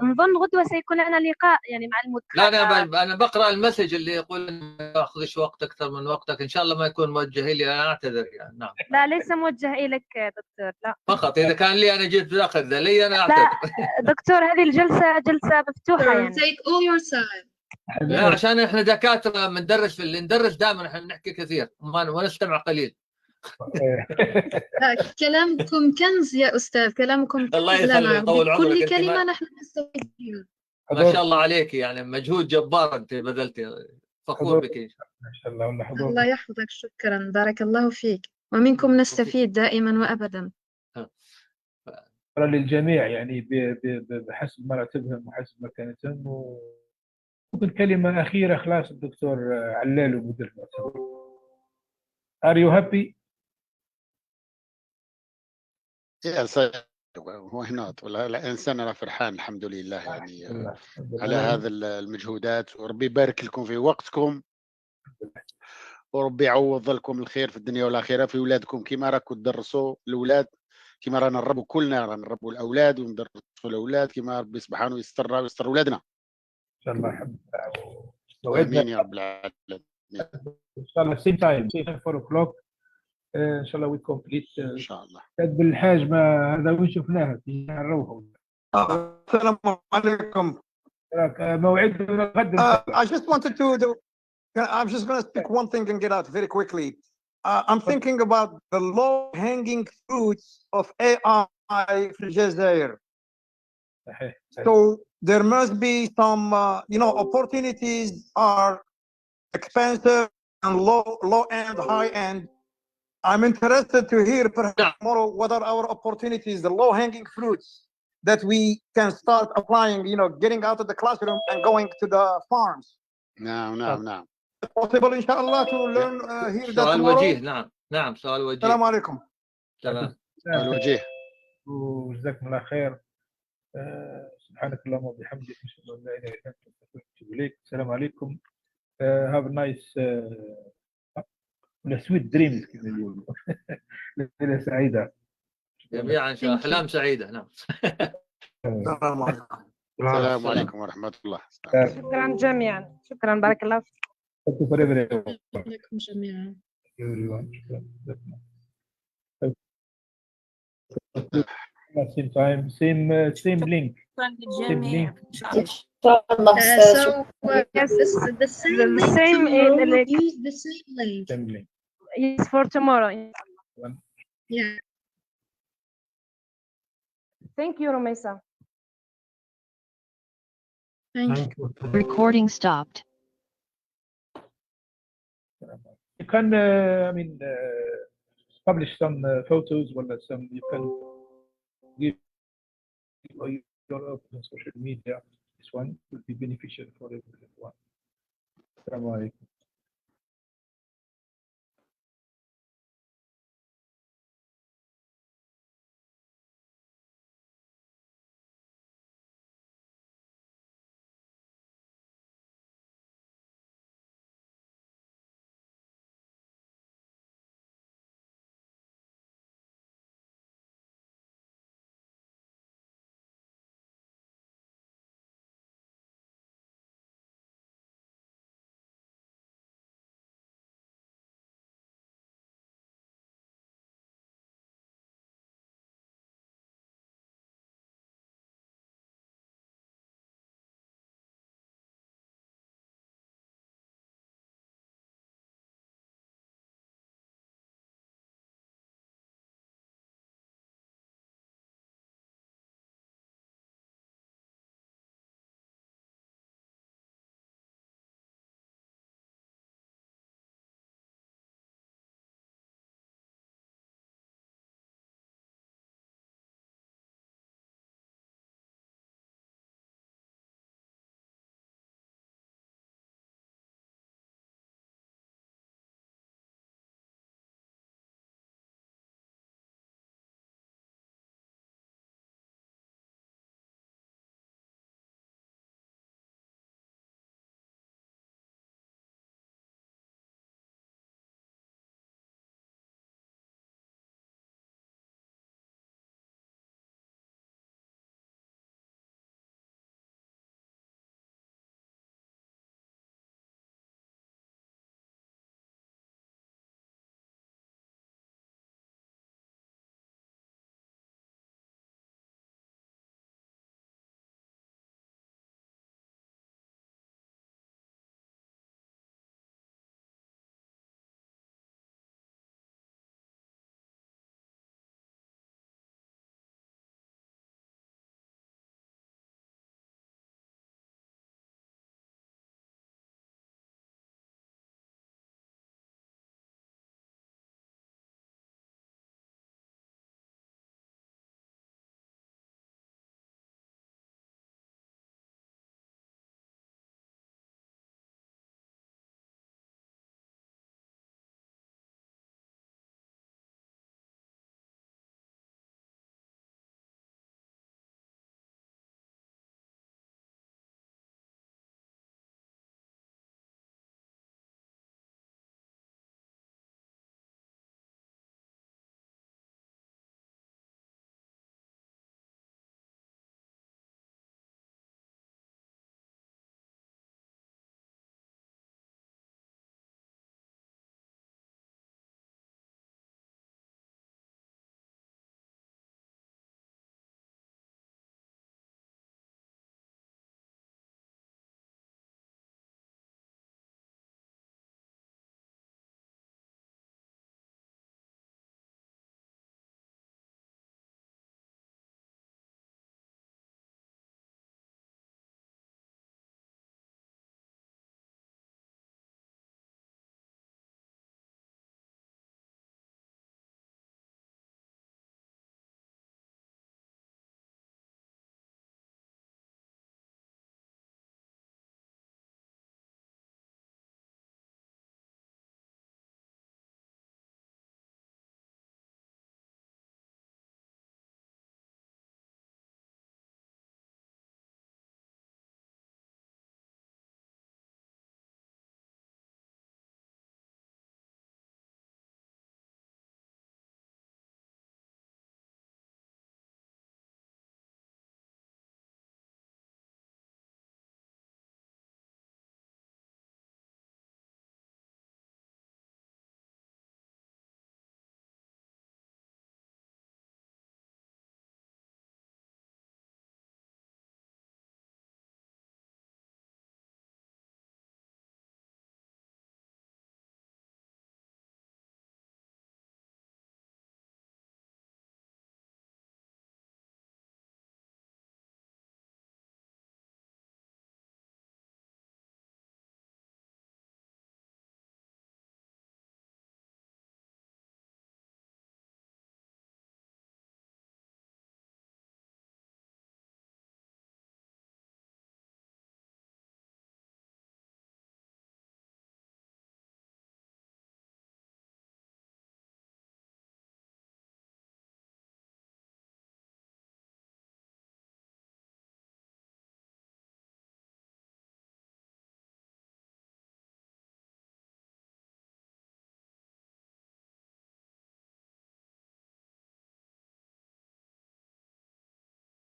نظن غدوة سيكون لنا لقاء يعني مع المدخل. لا أنا بقرأ المسج اللي يقول ما أخذش وقت أكثر من وقتك. إن شاء الله ما يكون موجه لي. أنا أعتذر يعني. نعم. لا ليس موجه إليك دكتور. لا فقط إذا كان لي أنا جيت أخذ لي أنا أعتذر. لا دكتور هذه الجلسة جلسة مفتوحة يعني. Take all your time. لا عشان إحنا دكاترة بندرس اللي ندرس دائما إحنا نحكي كثير ونستمع قليل. كلامكم كنز يا أستاذ. كلامكم كنز. الله يخليك يطول عمرك. كل كلمة نحن نستفيد منها. ما شاء الله عليك يعني مجهود جبار أنت بذلتي. فخور بك إن شاء الله. الله يحفظك. شكرا بارك الله فيك. ومنكم نستفيد دائما وأبدا. للجميع يعني بحسب مراتبهم وحسب مكانتهم. ممكن كلمة أخيرة خلاص الدكتور علال ومدير المؤتمر. Are you happy? Yes, why not? الإنسان أنا فرحان الحمد لله يعني على هذا المجهودات. وربي يبارك لكم في وقتكم، وربي يعوض لكم الخير في الدنيا والآخرة في أولادكم. كما راكم تدرسوا الأولاد، كما رانا نربوا كلنا رانا نربوا الأولاد وندرسوا الأولاد، كما ربي سبحانه يستر ويستر أولادنا. إن شاء الله يحب. آمين يا رب العالمين. إن شاء الله same time 4 o'clock ان شاء الله وي كومبليت ان شاء الله. بالحاج ما هذا وين شفناها في نروحوا. السلام عليكم. موعدنا غدا. I just wanted to do. I'm just going to speak one thing and get out very quickly. I'm thinking about the low-hanging fruits of AI في الجزائر. So there must be some, opportunities are expensive and low end, high end. I'm interested to hear perhaps tomorrow what are our opportunities, the low-hanging fruits that we can start applying, getting out of the classroom and going to the farms. نعم. Possible inshallah to learn here that سؤال tomorrow. وجيه. نعم سؤال وجيه. السلام عليكم. سلام. سؤال وجيه. وجزاكم الله خير. سبحانك اللهم وبحمدك نشهد ان لا اله الا انت نستغفرك ونتوب اليك. السلام عليكم. Have a nice sweet dreams كما يقولوا. ليلة سعيدة جميعا إن شاء الله. أحلام سعيدة. نعم. السلام عليكم. السلام عليكم ورحمة الله. شكرا جميعا. شكرا بارك الله فيك. لكم جميعا. Same time, same link. Same link. So yes, the same link. Use the same link. Same link. Yes, for tomorrow. Yeah. Thank you, Rumaisa. Thank you. Recording stopped. You can, publish some photos or some. You can give your open social media. This one will be beneficial for everyone. Assalamu alaikum.